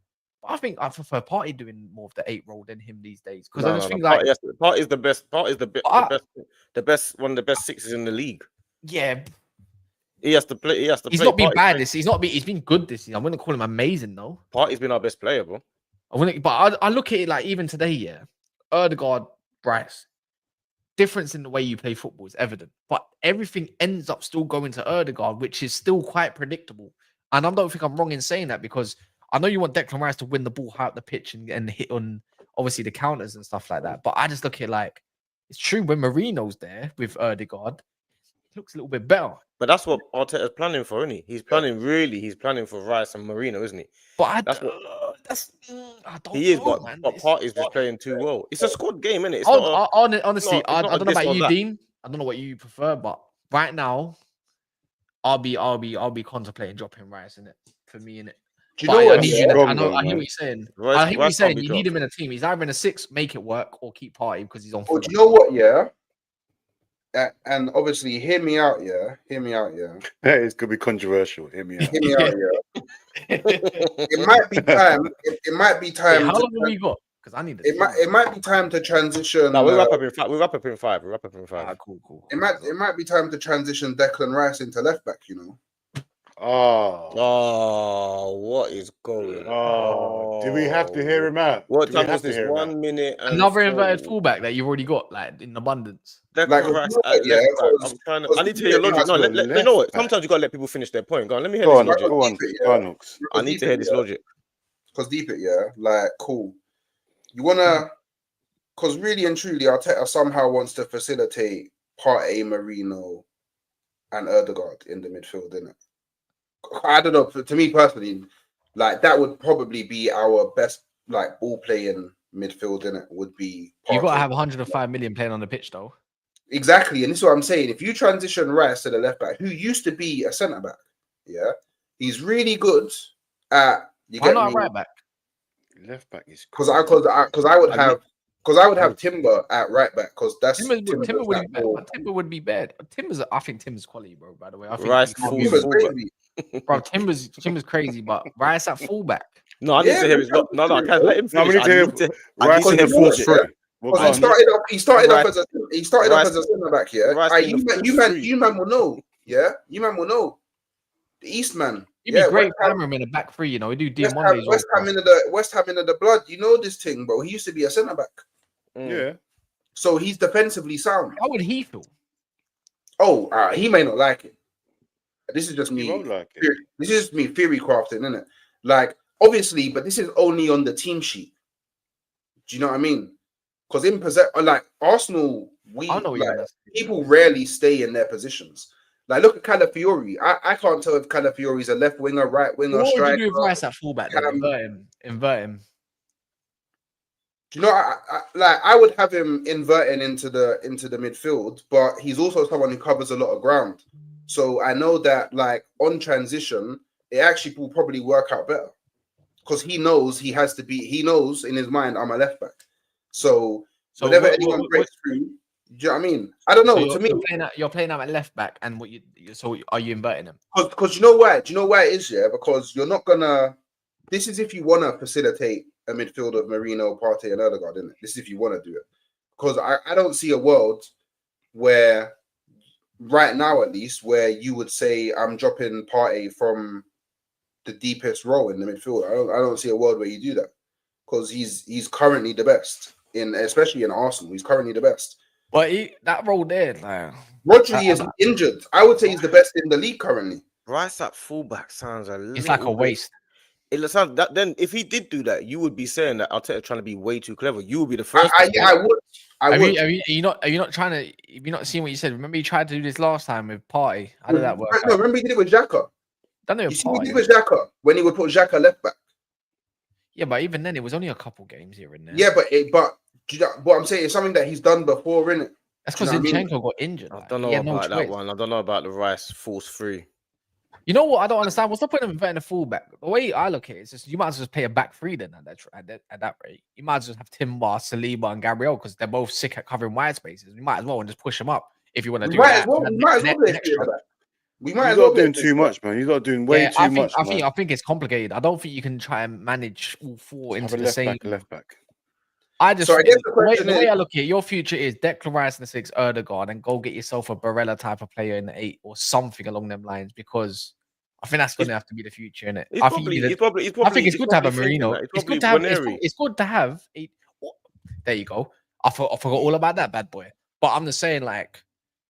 but I think I prefer Partey doing more of the 8 role than him these days because I just think like Partey is the best. Partey is the best. One of the best 6s in the league. Yeah. He has to play. He's not been bad this. He's been good this season. I wouldn't call him amazing though. Partey's been our best player, bro. I look at it like even today, yeah. Ødegaard, Bryce. Difference in the way you play football is evident, but everything ends up still going to Ødegaard, which is still quite predictable. And I don't think I'm wrong in saying that because I know you want Declan Rice to win the ball out the pitch and hit on obviously the counters and stuff like that. But I just look at it like it's true when Marino's there with Ødegaard, it looks a little bit better. But that's what Arteta's planning for, isn't he? He's planning for Rice and Marino, isn't he? But I don't know, man. But Partey's just playing too well. It's a squad game, isn't it? Honestly, I don't know about you, Dean. I don't know what you prefer, but right now, I'll be contemplating dropping Rice in it for me in it. Do you know what? I hear what you're saying. I hear what you're saying. You need him in a team. He's either in a 6, make it work, or keep Partey because he's on. Well, do you know what? Yeah. And obviously, hear me out. Yeah. It's gonna be controversial. Hear me out. Yeah. It might be time. Hey, how long have we got? Because I need. It might be time to transition. No, we wrap up in 5. We wrap up in 5. Cool. It might be time to transition Declan Rice into left back. You know. Oh, what is going on? Do we have to hear him out? What time is this? 1 minute. Another inverted fullback that you've already got, like in abundance. Like, Rice, I need to hear your logic. No, you know what? Sometimes you gotta let people finish their point. Go on, let me hear this logic. Go on, I need to hear this logic. Because deep it, yeah. Like, cool. You wanna, because really and truly, Arteta somehow wants to facilitate Partey, Marino, and Ødegaard in the midfield, innit? I don't know. To me personally, Like that would probably be our best like ball playing midfield in it would be. You got to Partey. have 105 million playing on the pitch though. Exactly, and this is what I'm saying. If you transition Rice to the left back, who used to be a centre back, yeah, he's really good at. You Why get not me? a right back? Left back is Because I would have Timber at right back because that's Timber would be that bad. ball. But Timber would be bad. I think Timber's quality, bro. By the way, I think Rice he can't full be- Timber's fullback. crazy. bro. Timber's crazy, but Rice at fullback. No, I need Yeah, to hear his. No, I can't let him No, we finish. need to I hear need to Rice hear Because Fulge. yeah, Well, Because go on. he started Rice- off as a centre back, yeah. Rice Aye, in the full three. you man will know, yeah. You man will know. The East man, He'd be great West Ham, camera in the back three. You know, we do West DM1 Ham, days. West Ham into the blood. You know this thing, bro. He used to be a centre back, Yeah. so he's defensively sound. How would he feel? Oh, he may not like it. This is just You me. won't like it. This is me theory crafting, isn't it? Like obviously, but this is only on the team sheet. Do you know what I mean? Because in like Arsenal, I don't know what you're like, gonna say. people rarely stay in their positions. Like look at Calafiori. I can't tell if Calafiori's a left winger, right winger, What would striker. you do with Rice at fullback? Then? Invert him. Do you know? I would have him inverting into the midfield, but he's also someone who covers a lot of ground. So I know that like on transition, it actually will probably work out better because he knows he has to be. He knows in his mind I'm a left back. So whenever anyone breaks through, do you know what I mean? I don't know. So To me, you're playing out at left back, and so are you inverting him? because you know why? Do you know why it is? Yeah, because you're not gonna. This is if you want to facilitate a midfield of Marino, Partey, and Odegaard, isn't it? This is if you want to do it. Because I don't see a world where, right now at least, where you would say I'm dropping Partey from the deepest role in the midfield. I don't see a world where you do that because he's currently the best especially in Arsenal. He's currently the best. But that role there, like, Rodri is injured. I would say he's the best in the league currently. Rice at fullback sounds it's like a waste. It sounds that then if he did do that, you would be saying that Arteta trying to be way too clever. You would be the first. I would. Have you not trying to? Have you not seen what you said? Remember you tried to do this last time with Partey. How did that work? No, remember he did it with Xhaka. Done it You with see what he Partey. did with Xhaka when he would put Xhaka left back. Yeah, but even then, it was only a couple games here and there. Yeah, but do you know what I'm saying? It's something that he's done before, innit? That's because Zinchenko got injured. I don't know about that one. I don't know about the Rice force free. You know what? I don't understand. What's the point of inverting a fullback? The way I look at it is just you might as well just play a back three then at that rate. You might as well have Timber, Saliba, and Gabriel because they're both sick at covering wide spaces. You might as well and just push them up if you want to do that. We might as well play that. We might You're as well not doing too much, man. You're not doing way too much. I think it's complicated. I don't think you can try and manage all four into the same. Left back. I guess the way I look at it, your future is Declan Rice in the 6, Erdegaard, and go get yourself a Barella type of player in the 8 or something along them lines because I think that's going to have to be the future, innit? I think it's good to have a Marino. It's good to have. It's good to have a. There you go. I forgot all about that bad boy. But I'm just saying, like,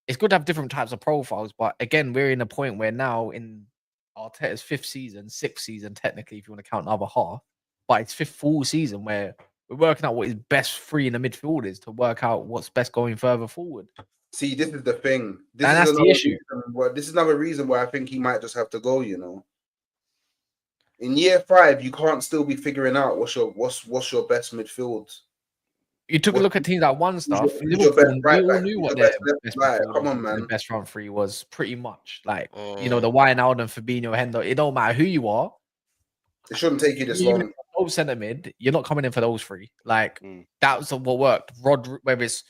it's good to have different types of profiles. But again, we're in a point where now in Arteta's 6th season, technically, if you want to count the other half, but it's 5th full season where we're working out what is best free in the midfield is to work out what's best going further forward. See, this is the thing. That's the issue. This is another reason why I think he might just have to go. You know, in year 5, you can't still be figuring out what's your best midfield. You took a look at teams that won stuff. We all knew what their best front three was pretty much. Like, you know, the Wijnaldum, Fabinho, Hendo. It don't matter who you are. It shouldn't take you this long. Centre mid, you're not coming in for those 3. Like, that was what worked. Whether it's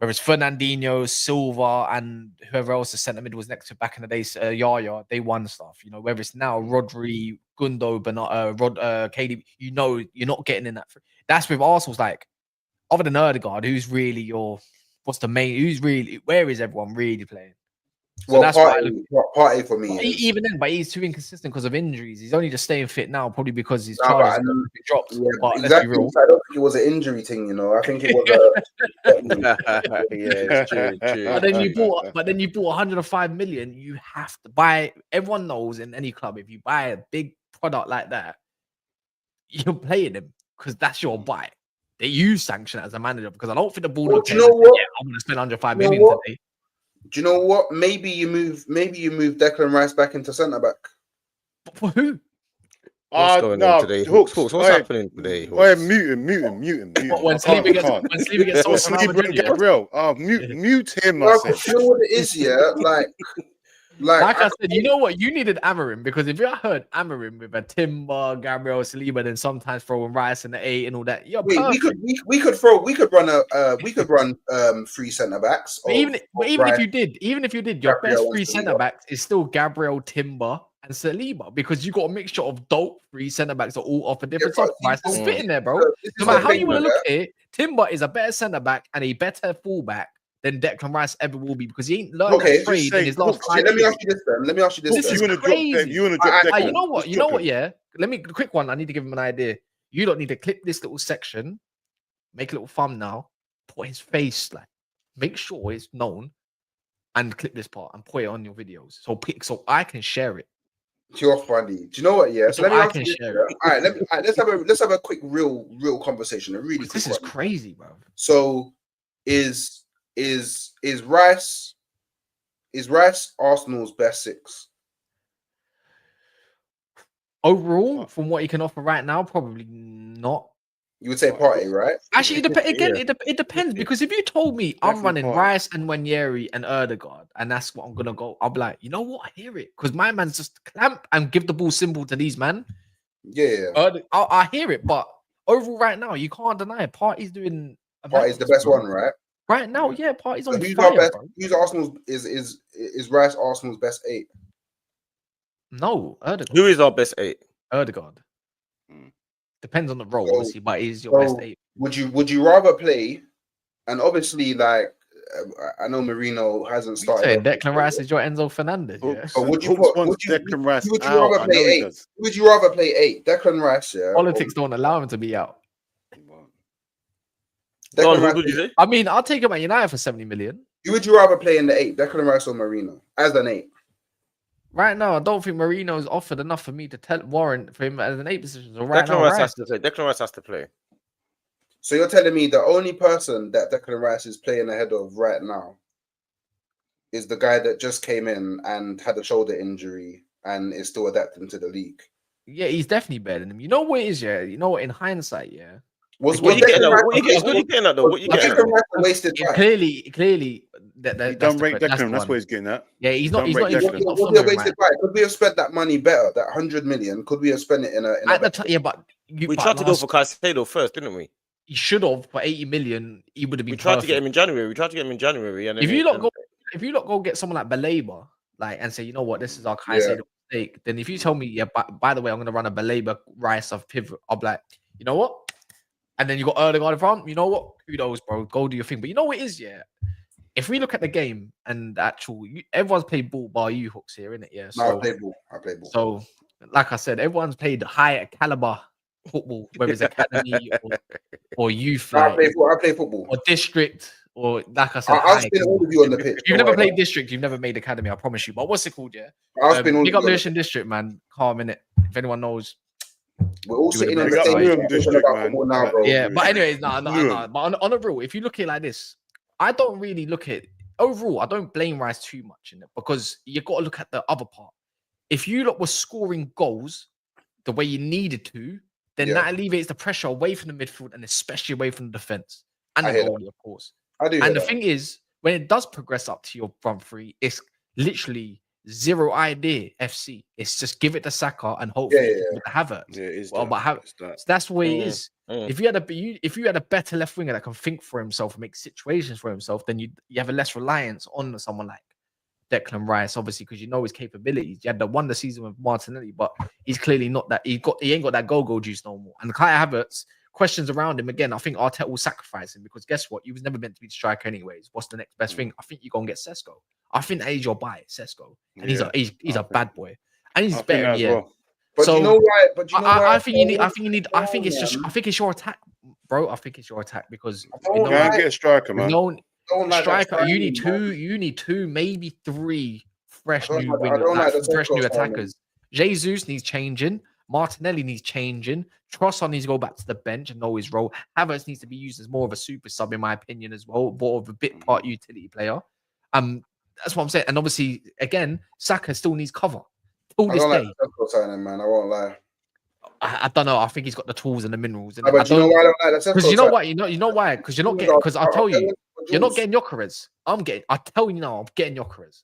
Fernandinho, Silva, and whoever else the centre mid was next to back in the days, Yaya, they won stuff. You know, whether it's now Rodri, Gundo, KD, you know, you're not getting in that. That's with Arsenal's like, other than Erdegaard, who's really where is everyone really playing? So that's Partey for me. Even then, but he's too inconsistent because of injuries. He's only just staying fit now, probably because his charges dropped. Yeah, but exactly. I don't think it was an injury thing, you know. I think it was yeah, it's true. But then you bought 105 million. You have to buy. Everyone knows in any club, if you buy a big product like that, you're playing him because that's your buy. That you sanction it as a manager because I don't think the board. Well, do you know what? I'm going to spend 105 million today. Do you know what? Maybe you move Declan Rice back into centre back. For who? What's going on today? Hooks, what's happening today? Mute him. When Sleeper gets Or Sleeper and Gabriel. Mute him, I said. You know what it is, yeah? Like I said, you know what? You needed Amarim, because if you heard Amarim with a Timber, Gabriel, Saliba, then sometimes throwing Rice in the 8 and all that, you're perfect. we could run 3 centre backs. But even if you did, your Gabriel best 3 centre backs is still Gabriel, Timber, and Saliba, because you got a mixture of dope 3 centre backs that all offer different stuff. Rice is fitting there, bro. No matter how you want to look at it, Timber is a better centre back and a better fullback than Declan Rice ever will be, because he ain't learned that trade in his last 5 years. Let me ask you this. This is crazy. You want to drop Declan? You know what? Yeah. Let me quick one. I need to give him an idea. You don't need to clip this little section, make a little thumbnail, put his face, like, make sure it's known, and clip this part and put it on your videos, so I can share it. You're funny. Do you know what? Yeah. So let me I can share it. All right. Let's have a quick, real conversation. This is crazy, bro. So is Rice Arsenal's best 6? Overall, from what he can offer right now, probably not. You would say Partey, right? Actually, it depends, because if you told me I'm running Rice and Wanyeri and Erdegaard, and that's what I'm gonna go, I'll be like, you know what, I hear it, because my man's just clamp and give the ball simple to these man. Yeah, I hear it, but overall, right now, you can't deny it. Partey's doing. Partey's the best one, right? Right now, yeah, Partey's on who's fire. Who's Arsenal's is Rice Arsenal's best 8? No, Erdegaard. Who is our best 8? Erdegaard. Depends on the role, obviously, but he's your best 8. Would you rather play? And obviously, like, I know Marino hasn't started. Declan Rice is your Enzo Fernandez. Yeah? But would you Declan Rice rather play 8? Would you rather play 8? Declan Rice, yeah. Politics don't allow him to be out. Who did you say? I mean, I'll take him at United for 70 million. Who would you rather play in the 8? Declan Rice or Marino as an 8? Right now, I don't think Marino's offered enough for me to warrant for him as an 8 position. So Declan Rice has to play. So you're telling me the only person that Declan Rice is playing ahead of right now is the guy that just came in and had a shoulder injury and is still adapting to the league? Yeah, he's definitely better than him. You know what it is, yeah? You know what, in hindsight, yeah? What are you getting at, though? What you getting at? Wasted time. Clearly, that's what he's getting at. Yeah, he's not. Could we have spent that money better? That 100 million? Could we have spent it in a? At the time, yeah, but we tried to go for Caicedo first, didn't we? He should have for 80 million. He would have been. We tried to get him in January. And if you lot go get someone like Baleba, like, and say, you know what, this is our Caicedo mistake, then if you tell me, yeah, by the way, I'm gonna run a Baleba Rice of pivot, I'll be like, you know what? And then you got Erdegaard in front. You know what? Who knows, bro? Go do your thing. But you know what it is, yeah? If we look at the game and the actual, everyone's played ball bar you Hooks here, innit? Yeah. So, I play ball. So, like I said, everyone's played high caliber football, whether it's academy or youth. I play football. Or district, or like I said, I'll spin all of you on the pitch. You've never played district, you've never made academy, I promise you. But what's it called, yeah? Big up Lewisham District, man. Calm, innit? If anyone knows. We're all sitting on the same district, man. Yeah, but anyways, no. But on a real, if you look at it like this, I don't really look at overall. I don't blame Rice too much in it, because you got to look at the other part. If you lot were scoring goals the way you needed to, then that alleviates the pressure away from the midfield and especially away from the defense and the goalie, of course. I do. And the thing is, when it does progress up to your front three, it's literally zero idea FC. It's just give it to Saka and hopefully have it. Yeah, it is. Well, but have so that's the way it is. If you had a better left winger that can think for himself and make situations for himself, then you have a less reliance on someone like Declan Rice, obviously, because you know his capabilities. You had the wonder season with Martinelli, but he's clearly not that. He ain't got that go juice no more. And Kai Havertz, questions around him again. I think Arteta will sacrifice him, because guess what? He was never meant to be the striker anyways. What's the next best thing? I think you're gonna get Sesko. I think that is your buy, Sesko, and he's a bad boy, and he's better. Yeah. Well. But so you know why? But you know I think it's your attack, bro. I think it's your attack, because you know, get a striker, man. Striker. You need two, maybe 3 fresh new wingers, fresh new attackers. Jesus needs changing. Martinelli needs changing. Trossard needs to go back to the bench and know his role. Havertz needs to be used as more of a super sub, in my opinion, as well, more of a bit part utility player. That's what I'm saying. And obviously, again, Saka still needs cover. All this day. Man, I won't lie. I don't know. I think he's got the tools and the minerals. But do you know why I don't like that? Because you know what? You know why? Because you're not getting. Because I'll tell you, you're not getting Yokeres. I'm getting. I tell you now, I'm getting Yokeres.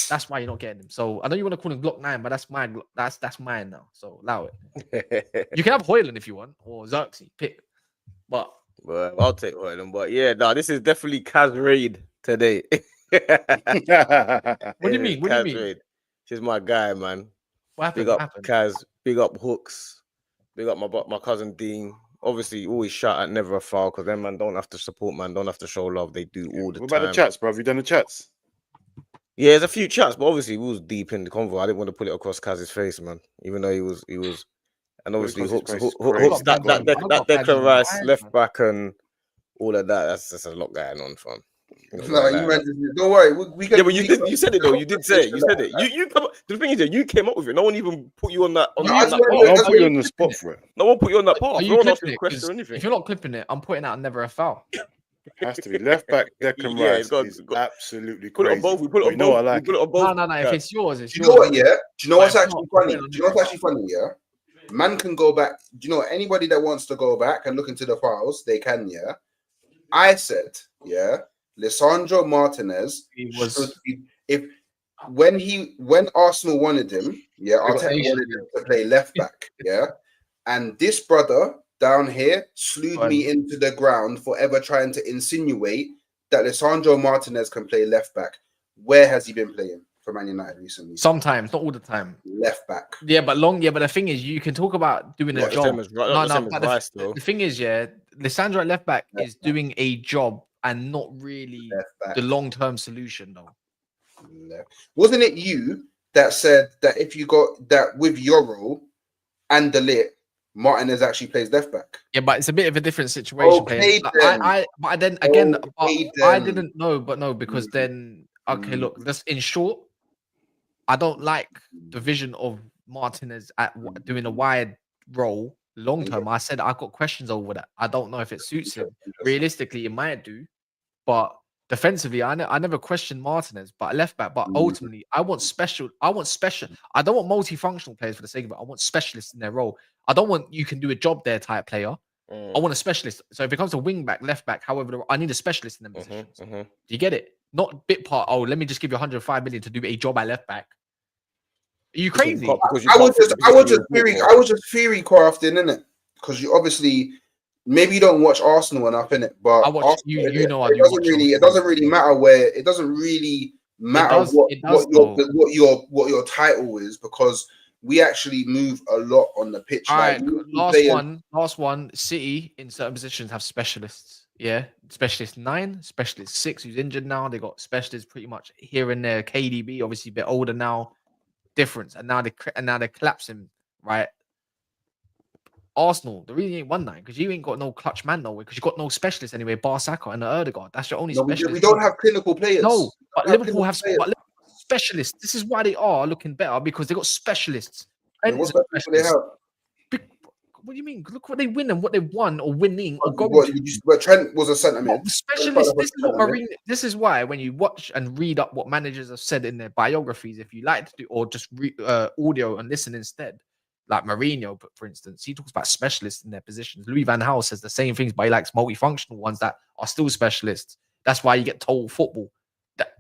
That's why you're not getting him. So I know you want to call him Glock 9, but that's mine. That's mine now. So allow it. You can have Hoyland if you want, or Xerxes. Pick. But I'll take Hoyland. But yeah, no, this is definitely Kaz raid today. what do you mean? What do you mean? Raid. She's my guy, man. What happened? Big up Kaz. Big up Hooks. Big up my cousin Dean. Obviously, always shout at never a foul because them man don't have to support, man. Don't have to show love. They do all the time. What about the chats, bro? Have you done the chats? Yeah, there's a few chats, but obviously we was deep in the convo. I didn't want to put it across Kaz's face, man. Even though he was, and obviously Hooks that Declan Rice left back and all of that. That's a lot going on, fam. Don't worry. We can, yeah, but you said it though. You did say it. You said it. You come up, the thing is that you came up with it. No one even put you on that. No one put you on the spot for it. No one put you on that path. No one asked you a question or anything. If you're not clipping it, I'm putting out never a foul. It has to be left back. Declan Rice is absolutely put crazy. it on both. We put it on both. I like we put it on both. No. If it's yours, it's yours. You know what? Yeah. Do you know what's actually funny? Do you know what's actually funny? Yeah. Man can go back. Do you know anybody that wants to go back and look into the files? They can. Yeah. I said, yeah. Lisandro Martinez should be, when Arsenal wanted him, yeah, Arteta wanted him to play left back, yeah, and this brother down here slewed me into the ground for ever trying to insinuate that Lisandro Martinez can play left back. Where has he been playing for Man United recently? Sometimes, not all the time. Left back. Yeah, but the thing is, you can talk about doing a job. The thing is, yeah, Lisandro at left back is doing a job and not really the long-term solution, though. Wasn't it you that said that if you got that with Euro and the lit, Martinez actually plays left back? Yeah, but it's a bit of a different situation. I didn't know, because then look, just in short, I don't like the vision of Martinez at doing a wide role long term. I said I got questions over that. I don't know if it suits him. Realistically, it might do, but defensively, I never questioned Martinez, but left back. But ultimately, I want special. I don't want multifunctional players for the sake of it. I want specialists in their role. I don't want you can do a job there type player. I want a specialist. So if it comes to wing back, left back, however, I need a specialist in them positions. Do you get it? Not bit part. Oh, let me just give you 105 million to do a job at left back. Are you crazy? I was just theory crafting, innit? Because you obviously maybe you don't watch Arsenal enough, innit? But I watch Arsenal, it doesn't really matter where it doesn't really matter what your title is, because we actually move a lot on the pitch. All right, last one. City in certain positions have specialists. Yeah, specialist 9, specialist 6 who's injured now. They got specialists pretty much here and there. KDB obviously a bit older now. Difference, and now they're collapsing, right? Arsenal, the reason you ain't won 9 because you ain't got no clutch man nowhere, because you got no specialist anyway. Bar Saka and the Erdegaard. That's your only specialist. We don't have clinical players. No, but Liverpool have specialists. This is why they are looking better, because they got specialists. What they have? What do you mean? Look what they win and what they won or winning or going. But Trent was a centre mid. Specialist. This is why when you watch and read up what managers have said in their biographies, if you like to do, or just audio and listen instead, like Mourinho, for instance, he talks about specialists in their positions. Louis van Gaal says the same things, but he likes multifunctional ones that are still specialists. That's why you get total football.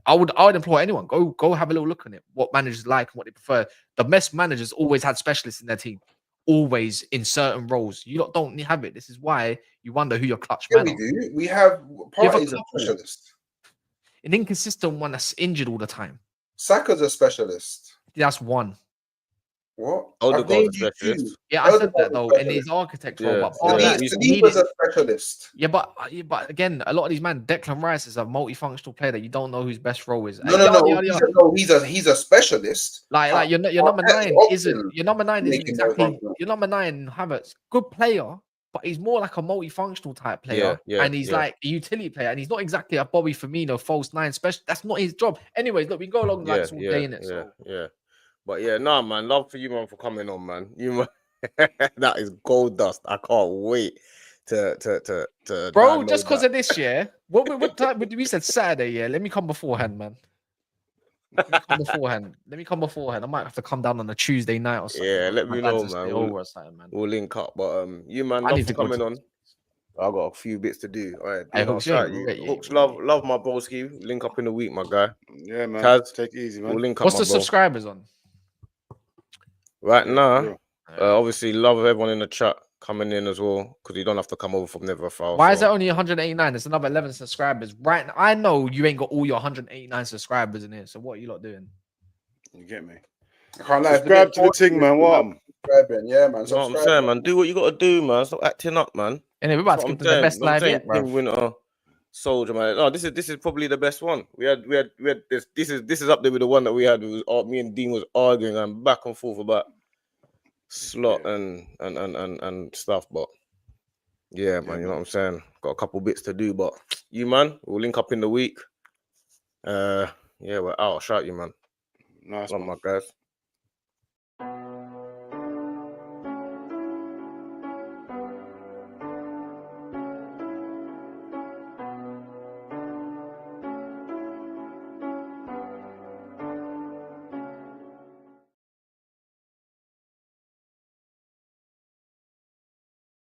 I would employ anyone. Go have a little look on it. What managers like and what they prefer. The best managers always had specialists in their team. Always in certain roles. You don't have it. This is why you wonder who your clutch man is. We do. We have Partey's a specialist. An inconsistent one that's injured all the time. Saka's a specialist. That's one. What? Odegaard's a specialist. Yeah, I said that though. And his architect role. But Saliba's a specialist. Yeah, but again, a lot of these men, Declan Rice is a multifunctional player that you don't know whose best role is. No. He's a specialist. Like your number 9 isn't. Your number 9 isn't exactly. Your number 9, Havertz, good player, but he's more like a multifunctional type player. And he's like a utility player, and he's not exactly a Bobby Firmino false 9 special. That's not his job. Anyways, look, we can go along like this all day in it. Yeah. But yeah, nah, man. Love for you, man, for coming on, man. You, that is gold dust. I can't wait to. Bro, just because of this, yeah. What time? We said Saturday, yeah. Let me come beforehand, man. Let me come beforehand. Let me come beforehand. I might have to come down on a Tuesday night or something. Yeah, bro. let My me dad know, to man. stay over or something, man. We'll link up. But you man, I love need for to go coming to- on. I got a few bits to do. All right, Hey, Dean, I'll Hooks, shout yeah, you. yeah, Hooks, yeah. love my broski. Link up in the week, my guy. Yeah, man. Kaz, Take it easy, man. we'll link up, What's my the bro. subscribers on? Right Yeah, now, real. obviously, love everyone in the chat coming in as well, because you don't have to come over from Never File. Why is it only 189? There's another 11 subscribers. Right now, I know you ain't got all your 189 subscribers in here. So what are you lot doing? You get me? I can't lie. Subscribe to the thing, man. What? Subscribing, yeah, man. You know what I'm Subscribe. saying, man? Do what you got to do, man. Stop acting up, man. Anyway, we're about That's to what give them the best live yet, bro. King Winter, Soldier, man. No, this is probably the best one. We had this. This is up there with the one that we had. It was me and Dean was arguing and back and forth about slot and stuff. But yeah, man, you know what I'm saying. Got a couple bits to do, but you, man, we'll link up in the week. Yeah, we're out. I'll shout you, man. Nice Love one. my guys.